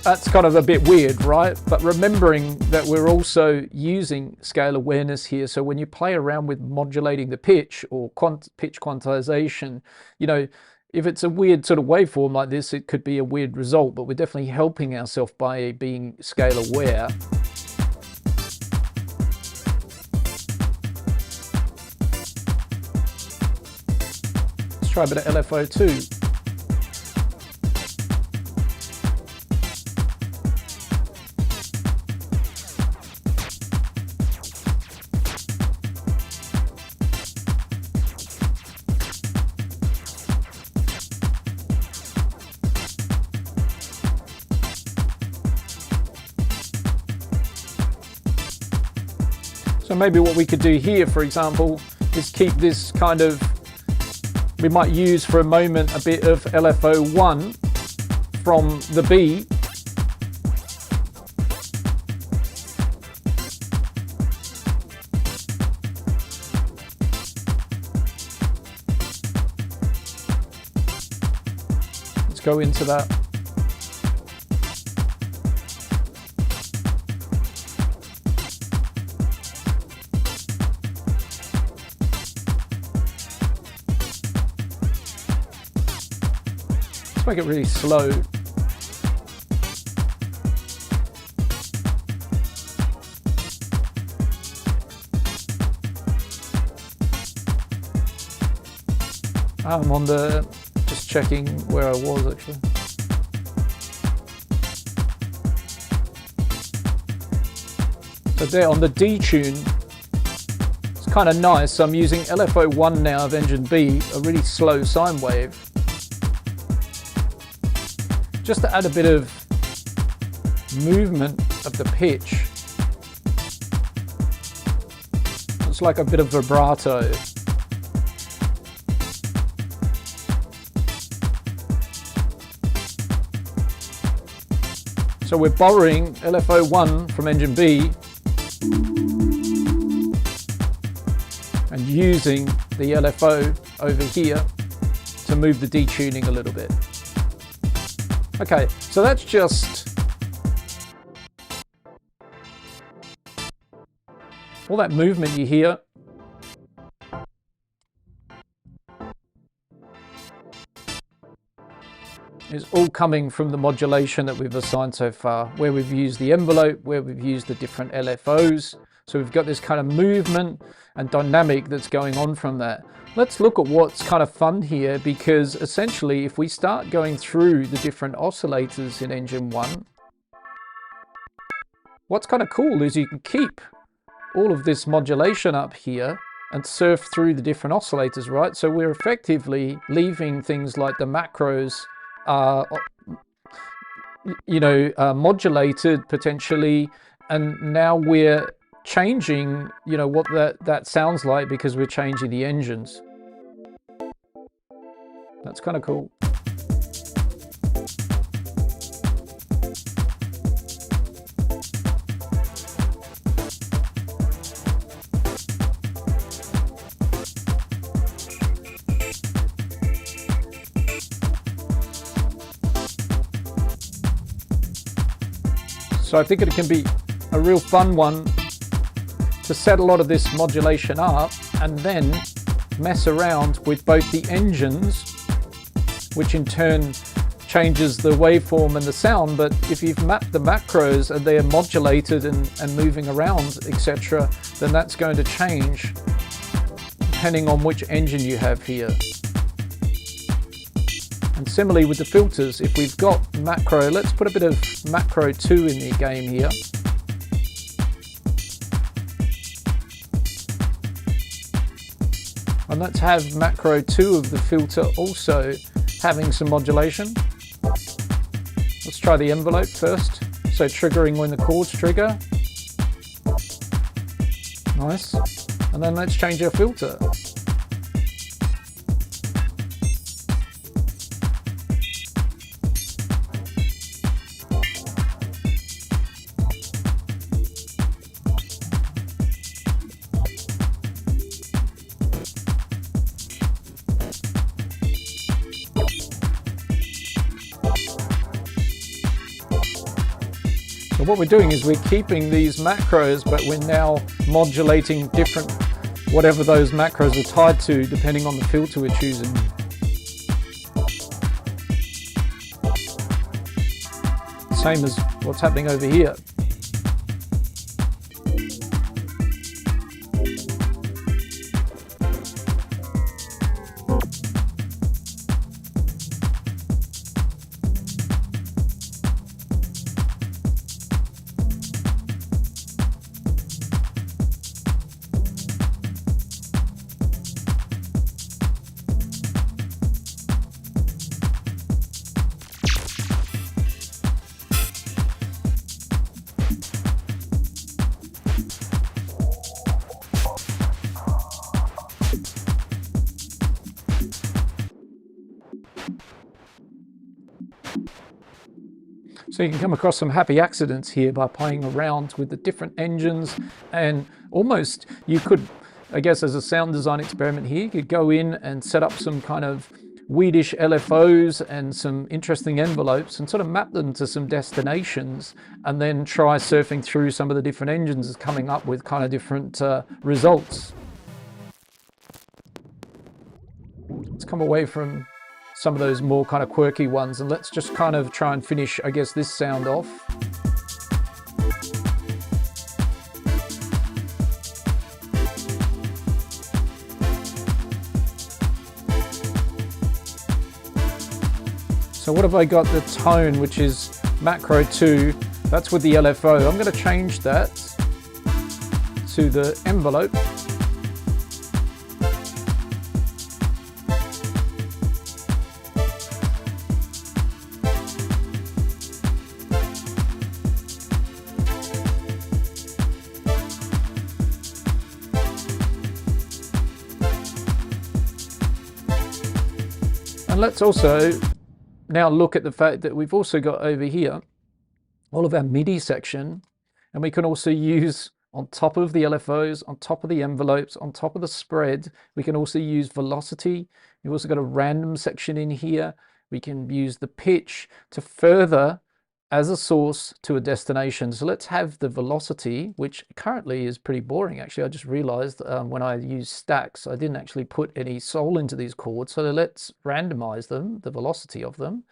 Speaker 1: that's kind of a bit weird, right? But remembering that we're also using scale awareness here. So when you play around with modulating the pitch or pitch quantization, you know, if it's a weird sort of waveform like this, it could be a weird result, but we're definitely helping ourselves by being scale aware. Let's try a bit of LFO2. So maybe what we could do here, for example, is keep this kind of, we might use for a moment a bit of LFO1 from the B. go into that. Let's make it really slow. I'm on the, just checking where I was actually. So there on the D tune, it's kind of nice. I'm using LFO1 now of engine B, a really slow sine wave, just to add a bit of movement of the pitch. It's like a bit of vibrato. So we're borrowing LFO1 from engine B and using the LFO over here to move the detuning a little bit. Okay, so that's just all that movement you hear. Is all coming from the modulation that we've assigned so far, where we've used the envelope, where we've used the different LFOs. So we've got this kind of movement and dynamic that's going on from that. Let's look at what's kind of fun here, because essentially if we start going through the different oscillators in engine 1, what's kind of cool is you can keep all of this modulation up here and surf through the different oscillators, right? So we're effectively leaving things like the macros modulated potentially, and now we're changing, what that sounds like, because we're changing the engines. That's kind of cool. So I think it can be a real fun one to set a lot of this modulation up and then mess around with both the engines, which in turn changes the waveform and the sound. But if you've mapped the macros and they are modulated and moving around, etc., then that's going to change depending on which engine you have here. And similarly with the filters, if we've got macro, let's put a bit of macro 2 in the game here. And let's have macro 2 of the filter also having some modulation. Let's try the envelope first. So triggering when the chords trigger. Nice. And then let's change our filter. So what we're doing is we're keeping these macros, but we're now modulating different, whatever those macros are tied to, depending on the filter we're choosing. Same as what's happening over here. So you can come across some happy accidents here by playing around with the different engines, and almost you could, I guess as a sound design experiment here, you could go in and set up some kind of weedish LFOs and some interesting envelopes and sort of map them to some destinations, and then try surfing through some of the different engines and coming up with kind of different results. Let's come away from some of those more kind of quirky ones, and let's just kind of try and finish, I guess, this sound off. So what have I got? The tone, which is macro 2, that's with the LFO. I'm going to change that to the envelope. And let's also now look at the fact that we've also got over here all of our MIDI section, and we can also use, on top of the LFOs, on top of the envelopes, on top of the spread, we can also use velocity. We've also got a random section in here. We can use the pitch to further as a source to a destination. So let's have the velocity, which currently is pretty boring. Actually, I just realized when I use stacks, I didn't actually put any soul into these chords. So let's randomize them, the velocity of them,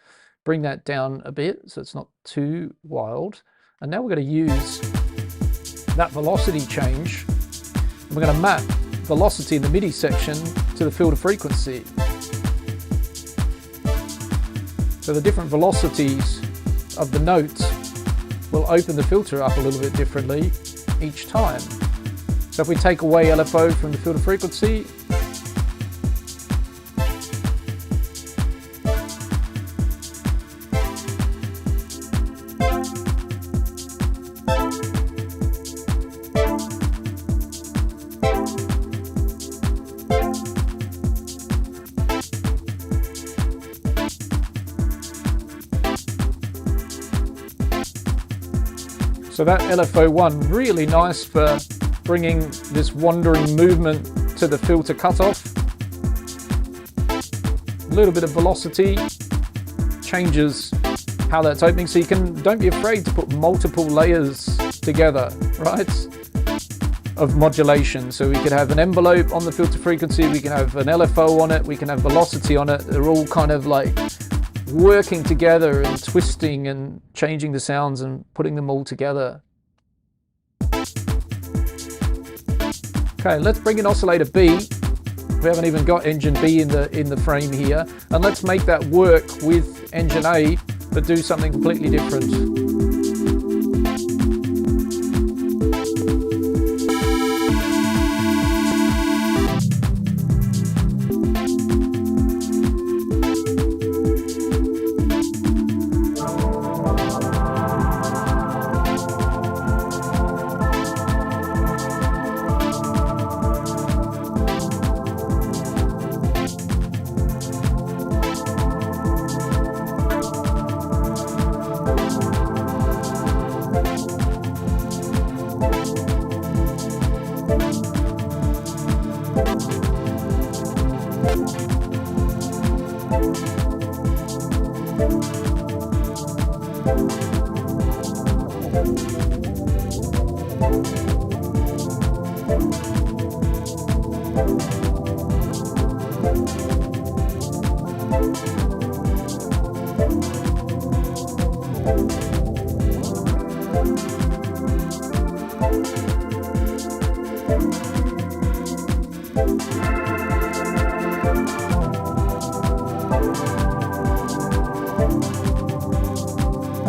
Speaker 1: bring that down a bit so it's not too wild. And now we're going to use that velocity change. And we're going to map velocity in the MIDI section to the filter frequency. So the different velocities of the notes will open the filter up a little bit differently each time. So if we take away LFO from the filter frequency, so that LFO1, really nice for bringing this wandering movement to the filter cutoff. A little bit of velocity changes how that's opening, so you don't be afraid to put multiple layers together, right, of modulation. So we could have an envelope on the filter frequency, we can have an LFO on it, we can have velocity on it. They're all kind of like working together and twisting and changing the sounds and putting them all together. Okay, let's bring in oscillator B. We haven't even got engine B in the frame here, and let's make that work with engine A, but do something completely different.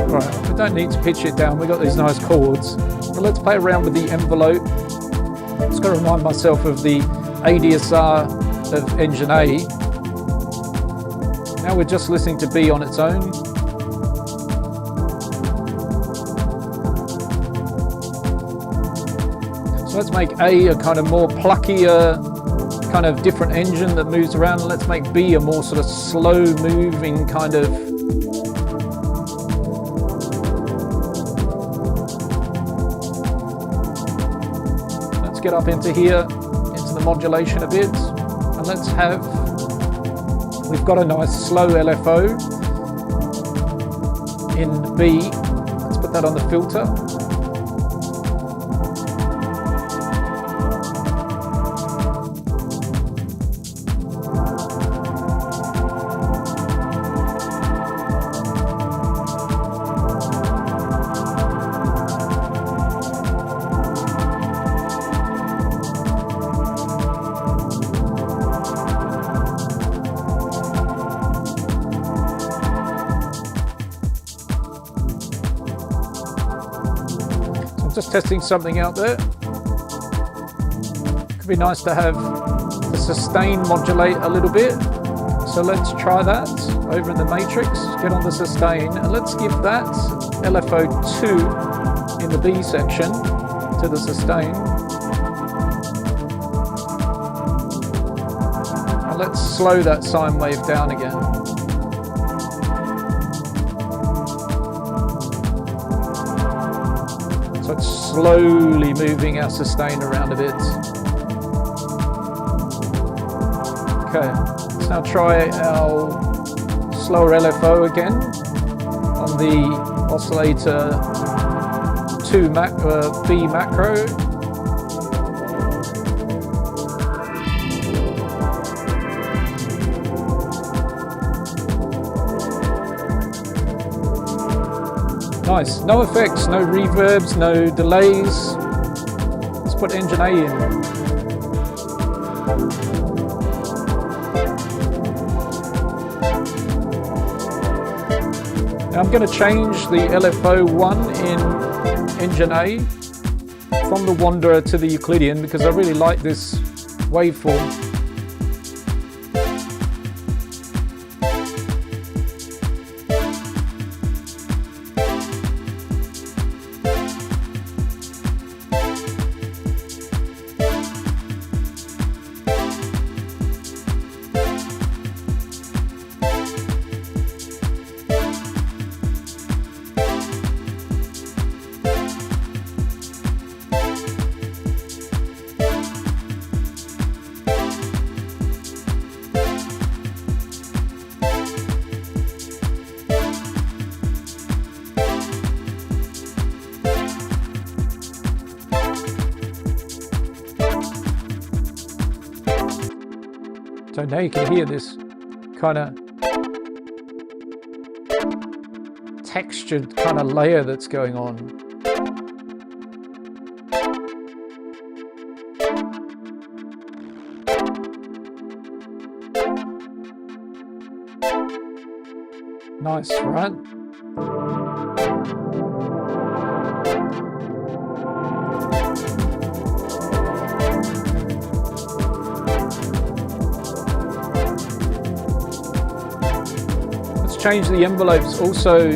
Speaker 1: Right, we don't need to pitch it down, we've got these nice chords. But let's play around with the envelope. Just got to remind myself of the ADSR of engine A. Now we're just listening to B on its own. So let's make A a kind of more pluckier, kind of different engine that moves around, and let's make B a more sort of slow moving kind of get up into here, into the modulation a bit, and let's have We've got a nice slow LFO in B. Let's put that on the filter. Just testing something out there. Could be nice to have the sustain modulate a little bit. So let's try that over in the matrix. Get on the sustain and let's give that LFO2 in the B section to the sustain. And let's slow that sine wave down again. So it's slowly moving our sustain around a bit. Okay, let's now try our slower LFO again on the oscillator 2 B macro. Nice, no effects, no reverbs, no delays. Let's put engine A in. Now I'm going to change the LFO1 in engine A from the Wanderer to the Euclidean because I really like this waveform. So now you can hear this kind of textured kind of layer that's going on. Nice, right? Change the envelopes also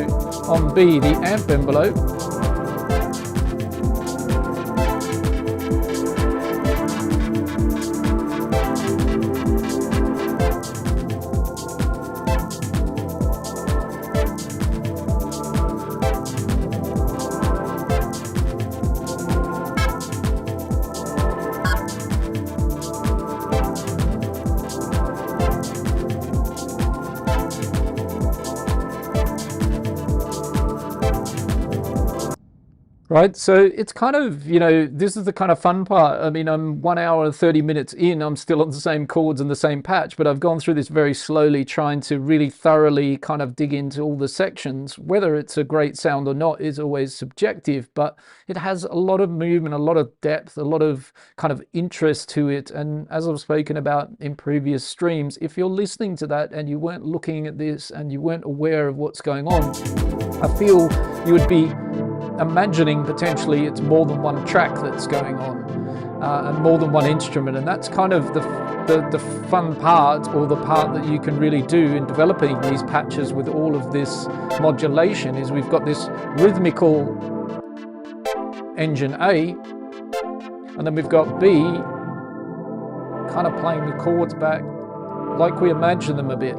Speaker 1: on B, the amp envelope. Right, so it's kind of, you know, this is the kind of fun part. I mean, I'm 1 hour and 30 minutes in, I'm still on the same chords and the same patch, but I've gone through this very slowly, trying to really thoroughly kind of dig into all the sections. Whether it's a great sound or not is always subjective, but it has a lot of movement, a lot of depth, a lot of kind of interest to it. And as I've spoken about in previous streams, if you're listening to that and you weren't looking at this and you weren't aware of what's going on, I feel you would be imagining potentially it's more than one track that's going on and more than one instrument, and that's kind of the fun part, or the part that you can really do in developing these patches with all of this modulation. Is we've got this rhythmical engine A, and then we've got B kind of playing the chords back like we imagine them a bit.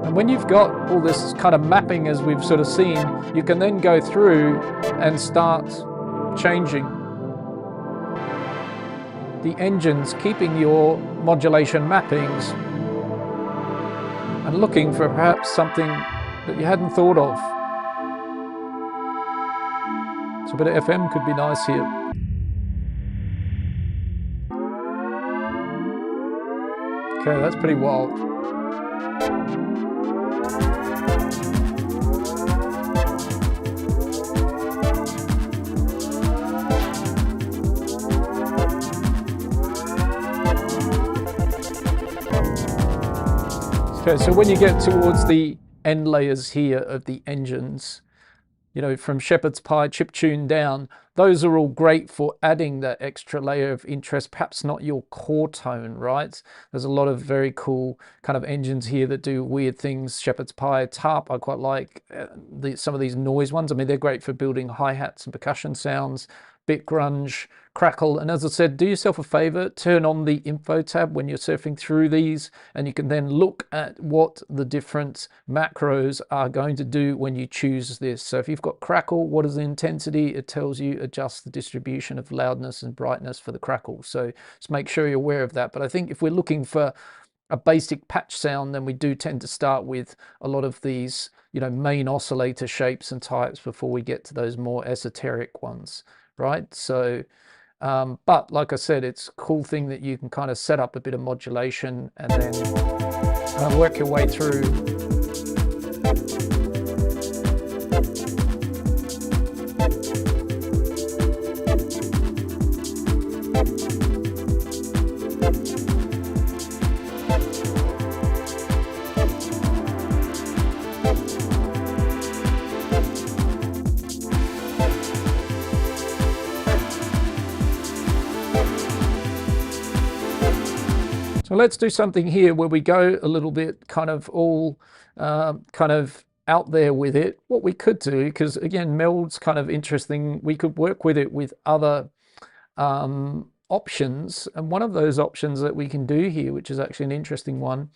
Speaker 1: And when you've got all this kind of mapping, as we've sort of seen, you can then go through and start changing. the engines, keeping your modulation mappings and looking for perhaps something that you hadn't thought of. So a bit of FM could be nice here. Okay, that's pretty wild. Okay, so when you get towards the end layers here of the engines, you know, from shepherd's pie, chiptune down, those are all great for adding that extra layer of interest, perhaps not your core tone, right? There's a lot of very cool kind of engines here that do weird things. Shepherd's pie, tarp, I quite like some of these noise ones. I mean, they're great for building hi-hats and percussion sounds, bit grunge, crackle. And as I said, do yourself a favor, turn on the info tab when you're surfing through these, and you can then look at what the different macros are going to do when you choose this. So if you've got crackle, what is the intensity? It tells you adjust the distribution of loudness and brightness for the crackle. So just make sure you're aware of that. But I think if we're looking for a basic patch sound, then we do tend to start with a lot of these, you know, main oscillator shapes and types before we get to those more esoteric ones, right? So but like I said, it's a cool thing that you can kind of set up a bit of modulation and then work your way through. So let's do something here where we go a little bit kind of all kind of out there with it. What we could do, because again, Meld's kind of interesting, we could work with it with other options. And one of those options that we can do here, which is actually an interesting one,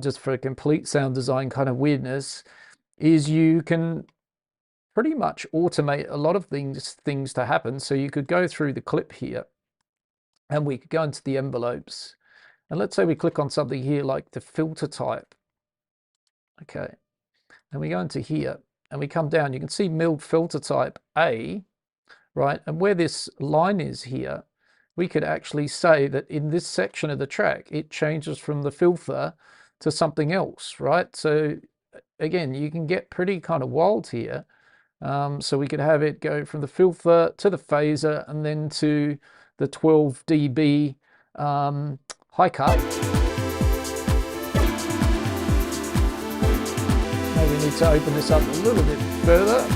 Speaker 1: just for a complete sound design kind of weirdness, is you can pretty much automate a lot of things to happen. So you could go through the clip here and we could go into the envelopes. And let's say we click on something here like the filter type. Okay, and we go into here and we come down, you can see Meld filter type A, right? And where this line is here, we could actually say that in this section of the track, it changes from the filter to something else, right? So again, you can get pretty kind of wild here. So we could have it go from the filter to the phaser and then to the 12 dB high cut. Maybe we need to open this up a little bit further.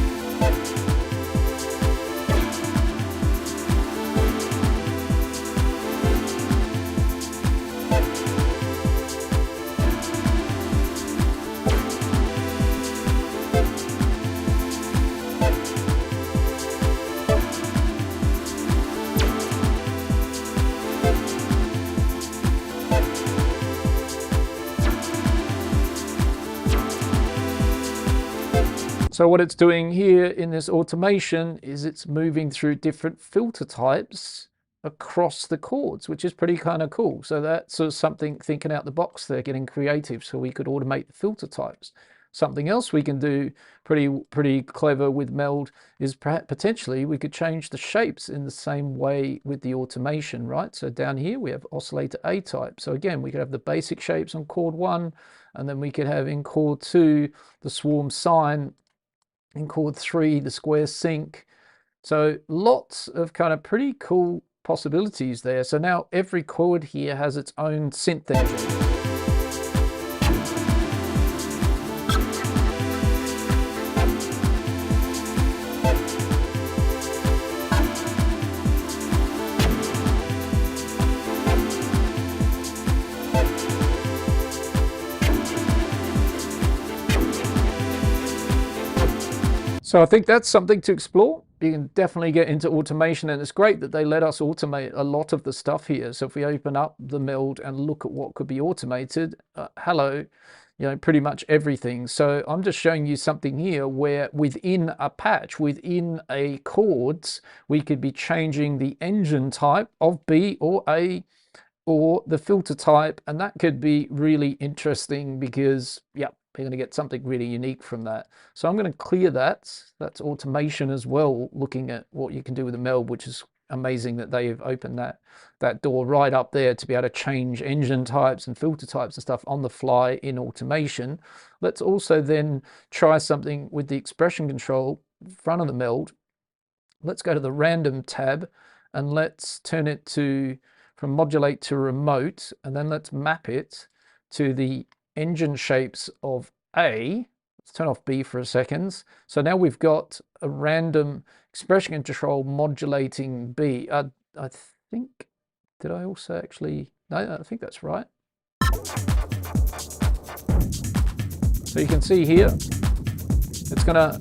Speaker 1: So what it's doing here in this automation is it's moving through different filter types across the chords, which is pretty kind of cool. So that's sort of something thinking out the box there, getting creative. So we could automate the filter types. Something else we can do pretty clever with Meld is potentially we could change the shapes in the same way with the automation, right? So down here we have oscillator A type. So again, we could have the basic shapes on chord 1, and then we could have in chord 2 the swarm sine, in chord 3 the square sync. So lots of kind of pretty cool possibilities there. So now every chord here has its own synth engine. So I think that's something to explore. You can definitely get into automation, and it's great that they let us automate a lot of the stuff here. So if we open up the Meld and look at what could be automated, hello, you know, pretty much everything. So I'm just showing you something here where within a patch, within a chords, we could be changing the engine type of B or A or the filter type, and that could be really interesting because, yeah, we're going to get something really unique from that. So I'm going to clear that. That's automation as well, looking at what you can do with the Meld, which is amazing that they've opened that door right up there to be able to change engine types and filter types and stuff on the fly in automation. Let's also then try something with the expression control in front of the Meld. Let's go to the random tab and let's turn it to from modulate to remote, and then let's map it to the engine shapes of A. Let's turn off B for a second. So now we've got a random expression control modulating B. I think, did I also actually, no, I think that's right. So you can see here, it's gonna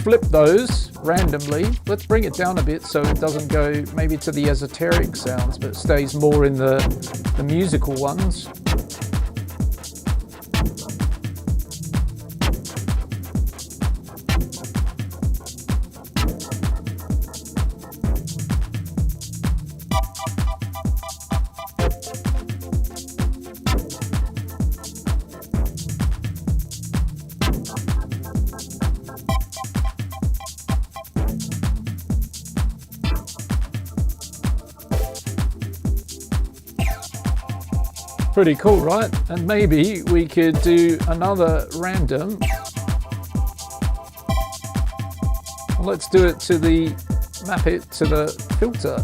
Speaker 1: flip those randomly. Let's bring it down a bit so it doesn't go maybe to the esoteric sounds, but it stays more in the musical ones. Pretty cool, right? And maybe we could do another random. Let's do it to the, map it to the filter.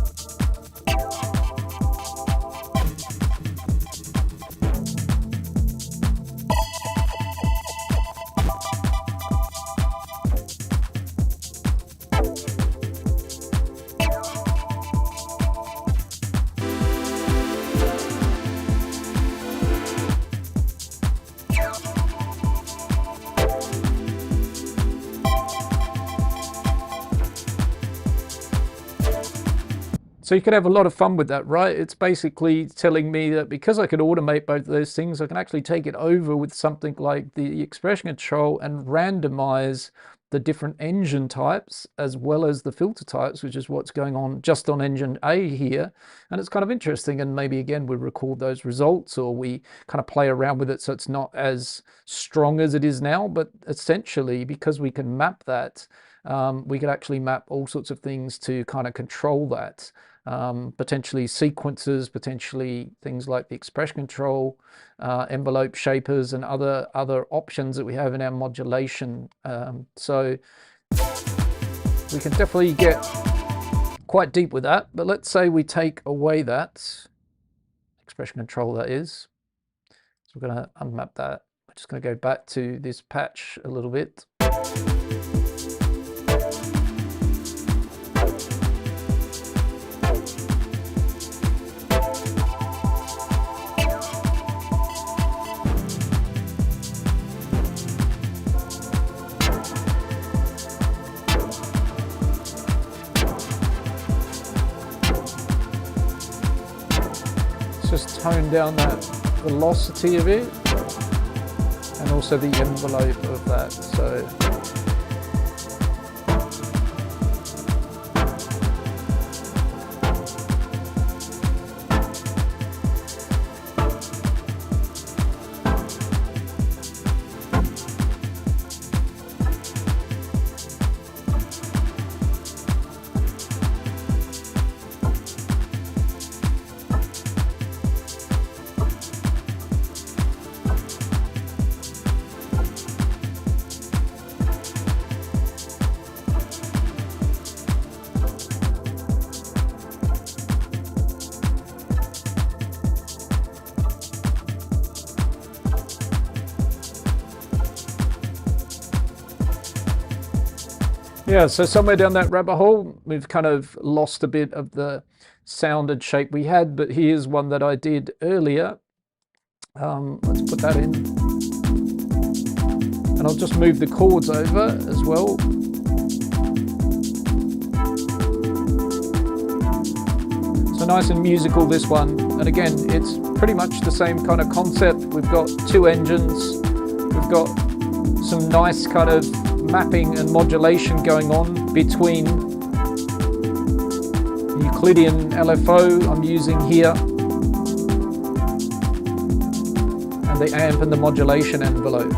Speaker 1: So you could have a lot of fun with that, right? It's basically telling me that because I could automate both of those things, I can actually take it over with something like the expression control and randomize the different engine types as well as the filter types, which is what's going on just on engine A here. And it's kind of interesting. And maybe again, we record those results or we kind of play around with it so it's not as strong as it is now. But essentially, because we can map that, we could actually map all sorts of things to kind of control that. Potentially sequences, potentially things like the expression control, envelope shapers, and other options that we have in our modulation. So we can definitely get quite deep with that. But let's say we take away that expression control, that is. So we're going to unmap that. I'm just going to go back to this patch a little bit. Just tone down that velocity of it and also the envelope of that. So yeah, so somewhere down that rabbit hole, we've kind of lost a bit of the sounded shape we had, but here's one that I did earlier. Let's put that in. And I'll just move the chords over as well. So nice and musical, this one. And again, it's pretty much the same kind of concept. We've got two engines. we've got some nice kind of mapping and modulation going on between the Euclidean LFO I'm using here and the amp and the modulation envelope.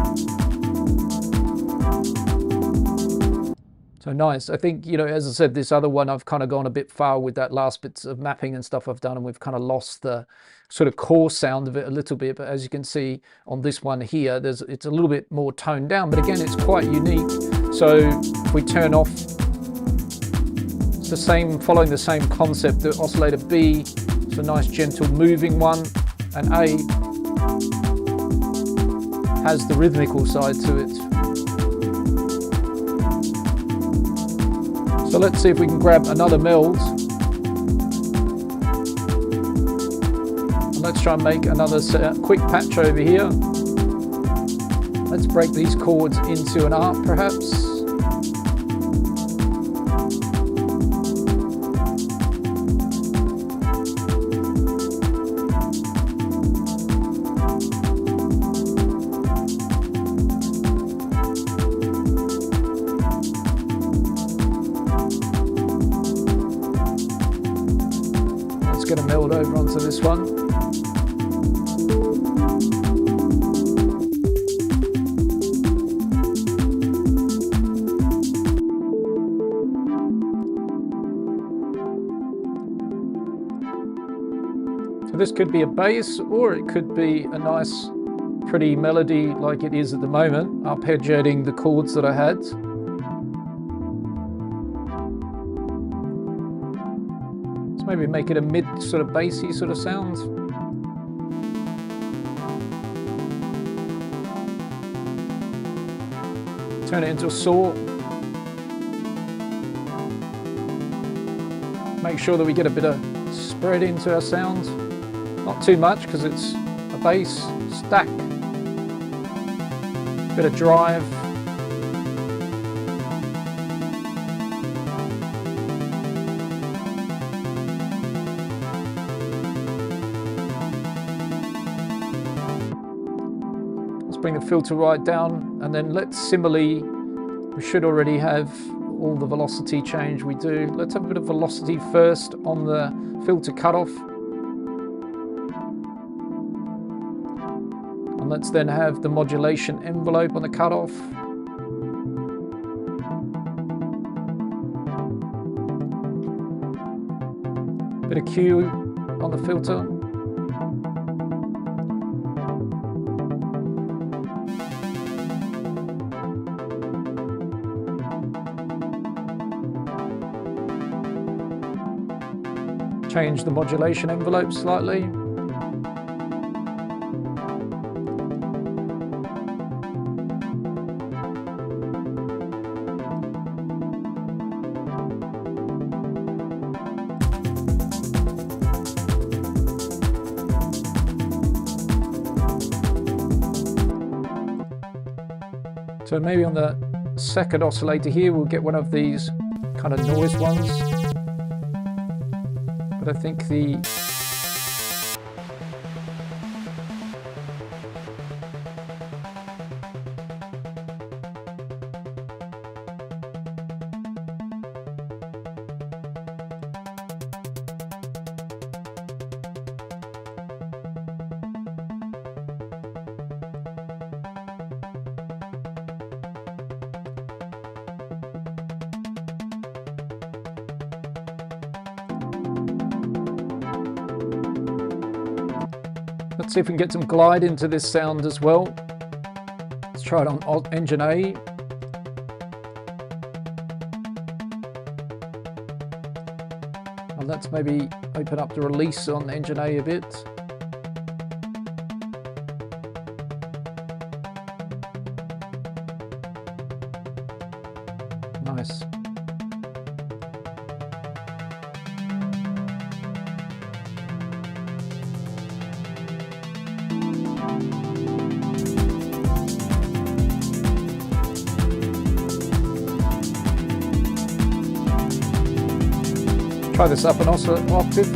Speaker 1: So nice. I think, you know, as I said, this other one, I've kind of gone a bit far with that last bits of mapping and stuff I've done, and we've kind of lost the sort of core sound of it a little bit. But as you can see on this one here, it's a little bit more toned down, but again, it's quite unique. So if we turn off, it's the same, following the same concept. The oscillator B, it's a nice gentle moving one, and A has the rhythmical side to it. So let's see if we can grab another Meld. And let's try and make another quick patch over here. Let's break these chords into an arc perhaps. Going to Meld over onto this one. So this could be a bass, or it could be a nice pretty melody like it is at the moment, arpeggiating the chords that I had. Maybe make it a mid sort of bassy sort of sound. Turn it into a saw. Make sure that we get a bit of spread into our sound. Not too much because it's a bass stack. Bit of drive. Bring the filter right down, and then let's similarly, we should already have all the velocity change we do. Let's have a bit of velocity first on the filter cutoff, and let's then have the modulation envelope on the cutoff. Bit of Q on the filter. Change the modulation envelope slightly. So maybe on the second oscillator here, we'll get one of these kind of noise ones. But I think the let's see if we can get some glide into this sound as well. Let's try it on engine A. And let's maybe open up the release on engine A a bit. Nice. Try this up an octave.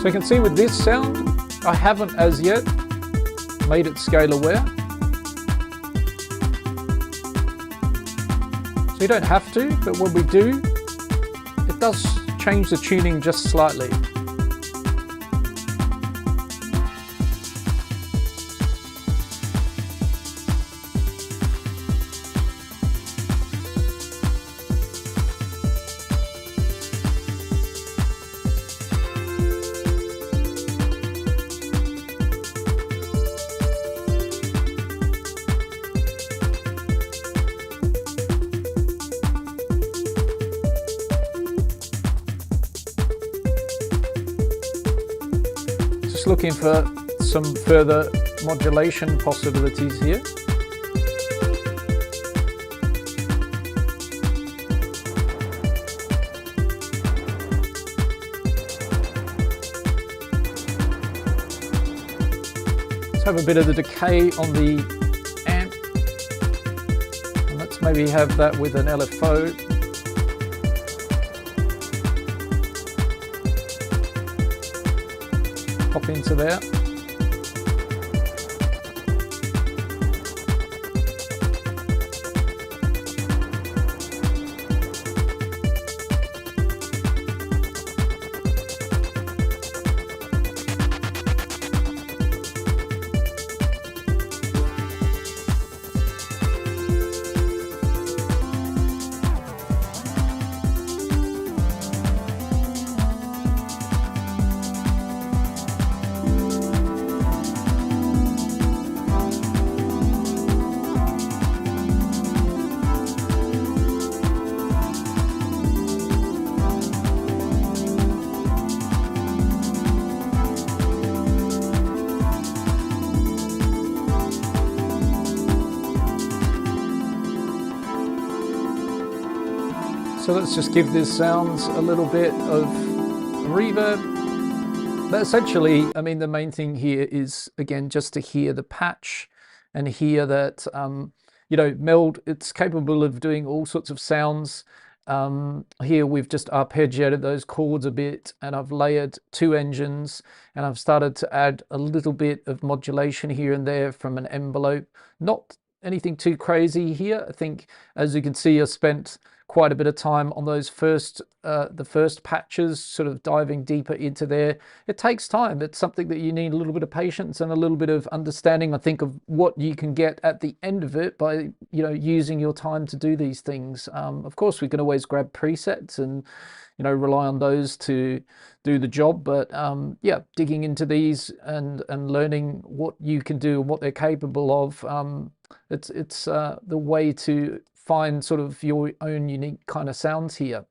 Speaker 1: So you can see with this sound, I haven't as yet made it scale aware. So you don't have to, but when we do, it does change the tuning just slightly. Looking for some further modulation possibilities here. Let's have a bit of the decay on the amp, and let's maybe have that with an LFO. Pop into there. So let's just give this sounds a little bit of reverb. But essentially, I mean, the main thing here is, again, just to hear the patch and hear that, you know, Meld, it's capable of doing all sorts of sounds. Here we've just arpeggiated those chords a bit, and I've layered 2 engines, and I've started to add a little bit of modulation here and there from an envelope. Not anything too crazy here. I think, as you can see, I spent quite a bit of time on those the first patches, sort of diving deeper into there. It takes time. It's something that you need a little bit of patience and a little bit of understanding, I think, of what you can get at the end of it by, you know, using your time to do these things. Of course, we can always grab presets and, you know, rely on those to do the job. But yeah, digging into these and learning what you can do and what they're capable of, it's the way to find sort of your own unique kind of sounds here.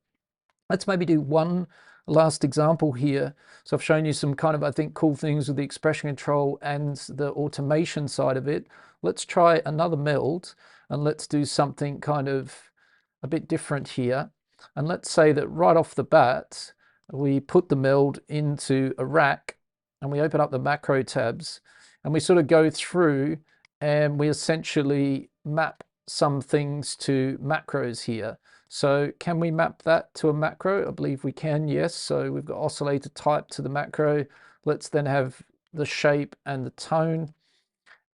Speaker 1: Let's maybe do one last example here. So I've shown you some kind of, I think, cool things with the expression control and the automation side of it. Let's try another Meld, and let's do something kind of a bit different here. And let's say that right off the bat, we put the Meld into a rack, and we open up the macro tabs, and we sort of go through, and we essentially map some things to macros here. So can we map that to a macro? I believe we can, yes. So we've got oscillator type to the macro. Let's then have the shape and the tone.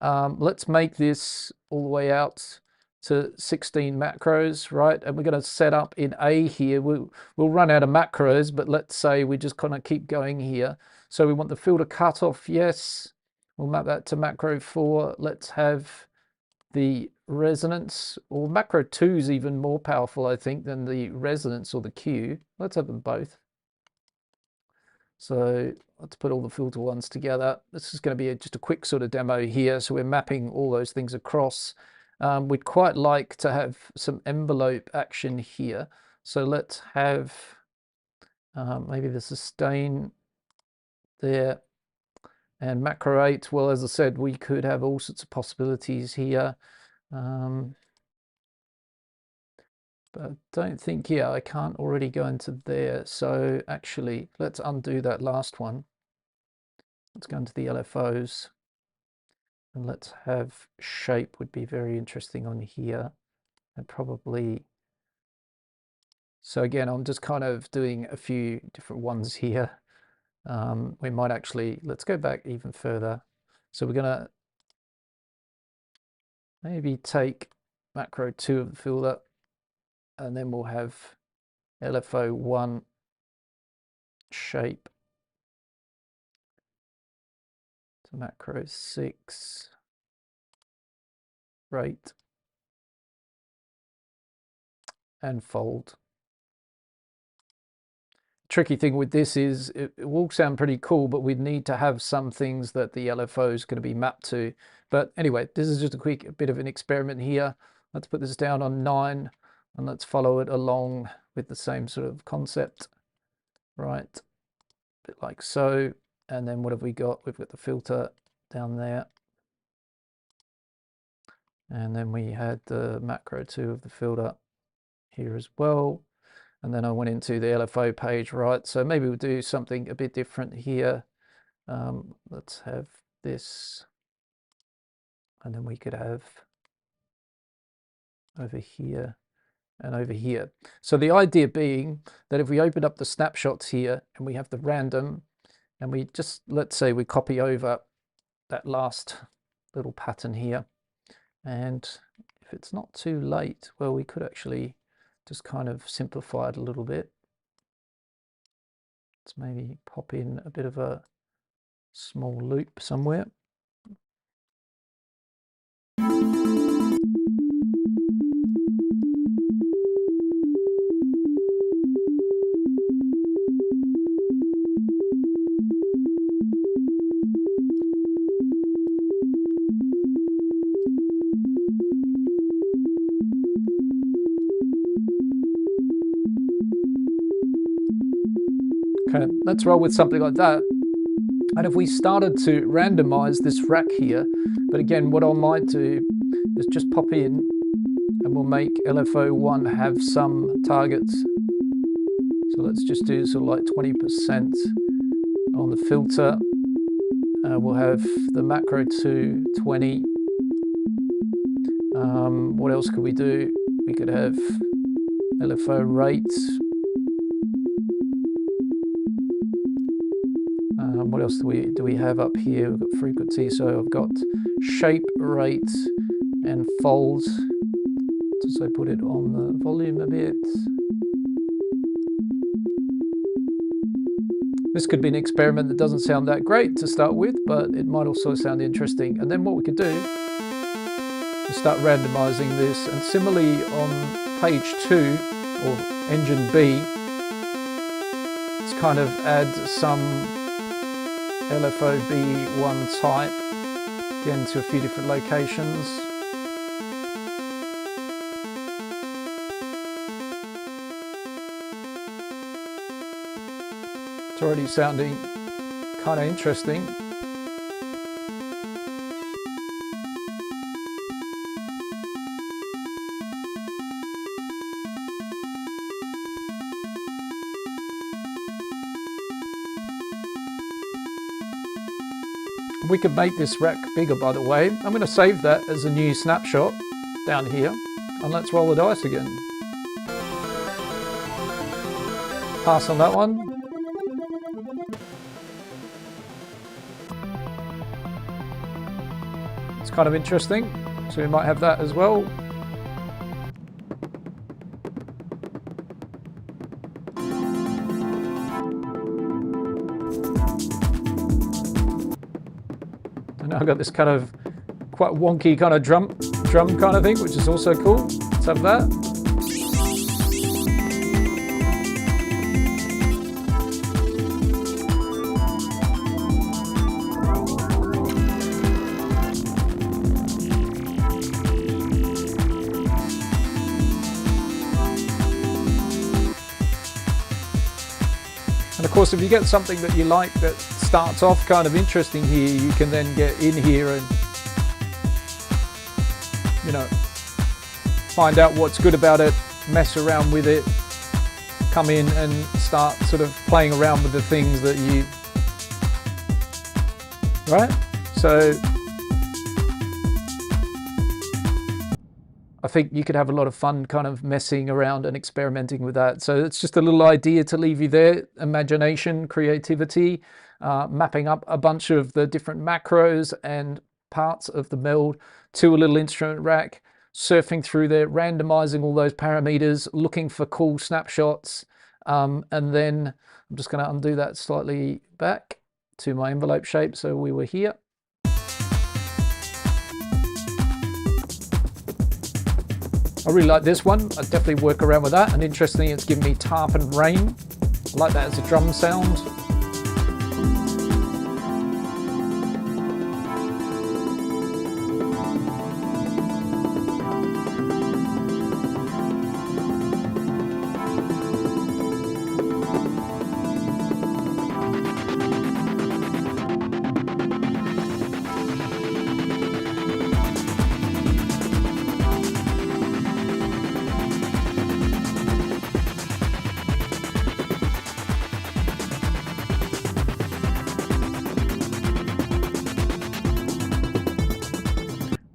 Speaker 1: Let's make this all the way out to 16 macros, right? And we're going to set up in A here. We'll run out of macros, but let's say we just kind of keep going here. So we want the filter cutoff, yes. We'll map that to macro 4. Let's have the resonance, or macro 2 is even more powerful, I think, than the resonance or the Q. Let's have them both. So let's put all the filter ones together. This is going to be just a quick sort of demo here. So we're mapping all those things across. We'd quite like to have some envelope action here. So let's have maybe the sustain there. And macro 8, well, as I said, we could have all sorts of possibilities here. But I don't think, yeah, I can't already go into there. So actually, let's undo that last one. Let's go into the LFOs. And let's have shape would be very interesting on here. And probably, so again, I'm just kind of doing a few different ones here. We might actually, let's go back even further. So we're going to maybe take macro 2 of the filter, and then we'll have LFO 1 shape to macro 6 rate and fold. Tricky thing with this is it will sound pretty cool, but we'd need to have some things that the LFO is going to be mapped to. But anyway, this is just a quick bit of an experiment here. Let's put this down on 9 and let's follow it along with the same sort of concept, right? A bit like so. And then what have we got? We've got the filter down there. And then we had the macro 2 of the filter here as well. And then I went into the LFO page, right? So maybe we'll do something a bit different here. Let's have this. And then we could have over here and over here. So the idea being that if we open up the snapshots here and we have the random, and we just, let's say we copy over that last little pattern here. And if it's not too late, well, we could actually just kind of simplify it a little bit. Let's maybe pop in a bit of a small loop somewhere. Okay, let's roll with something like that. And if we started to randomize this rack here, but again, what I might do is just pop in and we'll make LFO 1 have some targets. So let's just do sort of like 20% on the filter. We'll have the macro 2, 20. What else could we do? We could have LFO rate. What else do we have up here? We've got frequency, so I've got shape, rate, and fold. So put it on the volume a bit. This could be an experiment that doesn't sound that great to start with, but it might also sound interesting. And then what we could do is start randomizing this. And similarly on page 2, or engine B, let's kind of add some LFOB1 type, again to a few different locations. It's already sounding kind of interesting. We could make this rack bigger, by the way. I'm going to save that as a new snapshot down here, and let's roll the dice again. Pass on that one. It's kind of interesting, so we might have that as well. I've got this kind of quite wonky kind of drum kind of thing, which is also cool. Let's have that. And of course, if you get something that you like that starts off kind of interesting here, you can then get in here and, you know, find out what's good about it, mess around with it, come in and start sort of playing around with the things that you, right? So I think you could have a lot of fun kind of messing around and experimenting with that. So it's just a little idea to leave you there. Imagination, creativity, mapping up a bunch of the different macros and parts of the Meld to a little instrument rack, surfing through there, randomizing all those parameters, looking for cool snapshots. And then I'm just going to undo that slightly back to my envelope shape. So we were here. I really like this one. I definitely work around with that. And interestingly, it's given me tarp and rain. I like that as a drum sound.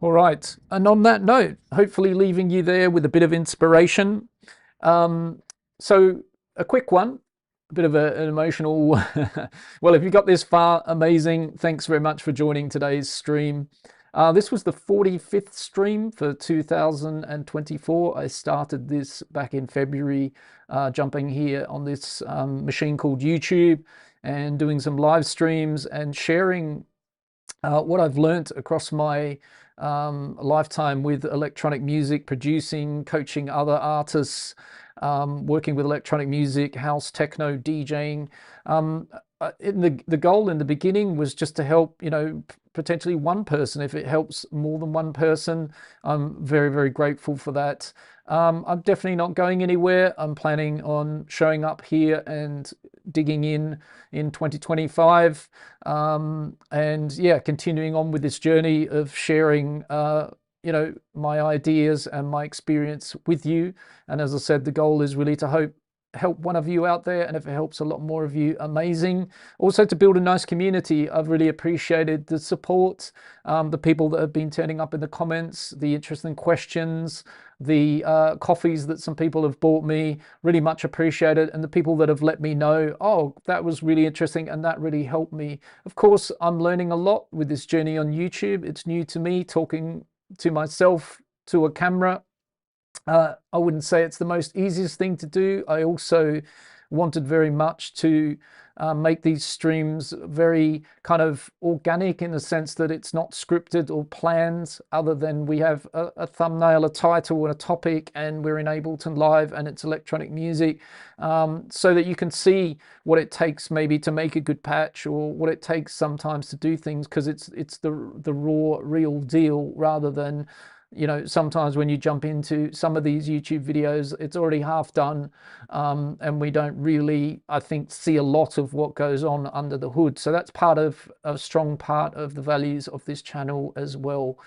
Speaker 1: All right, and on that note, hopefully leaving you there with a bit of inspiration. So a quick one, a bit of an emotional, well, if you got this far, amazing. Thanks very much for joining today's stream. This was the 45th stream for 2024. I started this back in February, jumping here on this machine called YouTube and doing some live streams and sharing what I've learned across my lifetime with electronic music, producing, coaching other artists, working with electronic music, house, techno, DJing. The goal in the beginning was just to help, potentially one person. If it helps more than one person, I'm very, very grateful for that. I'm definitely not going anywhere. I'm planning on showing up here and digging in 2025, and yeah, continuing on with this journey of sharing my ideas and my experience with you. And as I said, the goal is really to help one of you out there, and if it helps a lot more of you, amazing. Also to build a nice community. I've really appreciated the support, the people that have been turning up in the comments, the interesting questions, the coffees that some people have bought me, really much appreciated, and the people that have let me know, oh, that was really interesting and that really helped me. Of course, I'm learning a lot with this journey on YouTube. It's new to me, talking to myself to a camera. I wouldn't say it's the most easiest thing to do. I also wanted very much to make these streams very kind of organic, in the sense that it's not scripted or planned, other than we have a thumbnail, a title and a topic, and we're in Ableton Live and it's electronic music, so that you can see what it takes maybe to make a good patch, or what it takes sometimes to do things, because it's the raw, real deal, rather than sometimes when you jump into some of these YouTube videos, it's already half done, and we don't really, I think, see a lot of what goes on under the hood. So that's part of a strong part of the values of this channel as well,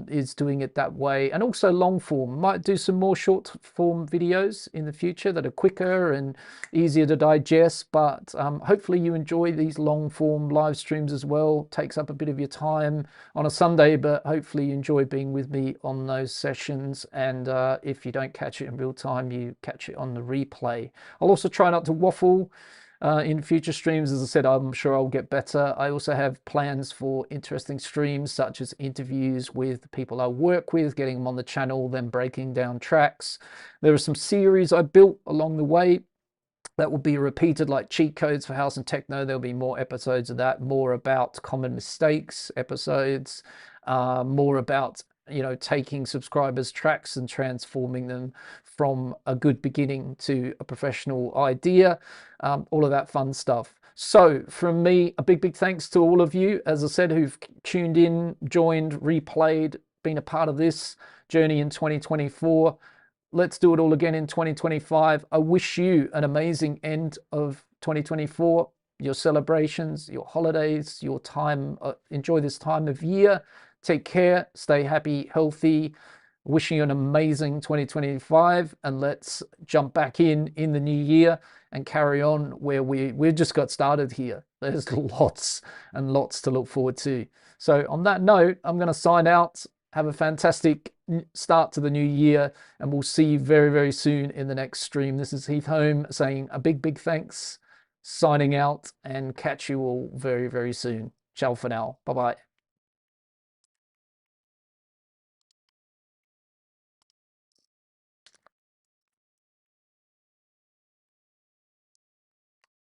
Speaker 1: is doing it that way. And also long form. Might do some more short form videos in the future that are quicker and easier to digest, but hopefully you enjoy these long form live streams as well. Takes up a bit of your time on a Sunday, but hopefully you enjoy being with me on those sessions. And if you don't catch it in real time, you catch it on the replay. I'll also try not to waffle in future streams. As I said, I'm sure I'll get better. I also have plans for interesting streams, such as interviews with people I work with, getting them on the channel, then breaking down tracks. There are some series I built along the way that will be repeated, like cheat codes for house and techno. There'll be more episodes of that, more about common mistakes episodes, more about taking subscribers' tracks and transforming them from a good beginning to a professional idea, all of that fun stuff. So from me, a big thanks to all of you, as I said, who've tuned in, joined, replayed, been a part of this journey in 2024. Let's do it all again in 2025. I wish you an amazing end of 2024, your celebrations, your holidays, your time. Enjoy this time of year. Take care, stay happy, healthy. Wishing you an amazing 2025, and let's jump back in the new year and carry on where we've just got started here. There's lots and lots to look forward to. So on that note, I'm going to sign out. Have a fantastic start to the new year, and we'll see you very, very soon in the next stream. This is Heath Home saying a big, big thanks, signing out, and catch you all very, very soon. Ciao for now. Bye-bye.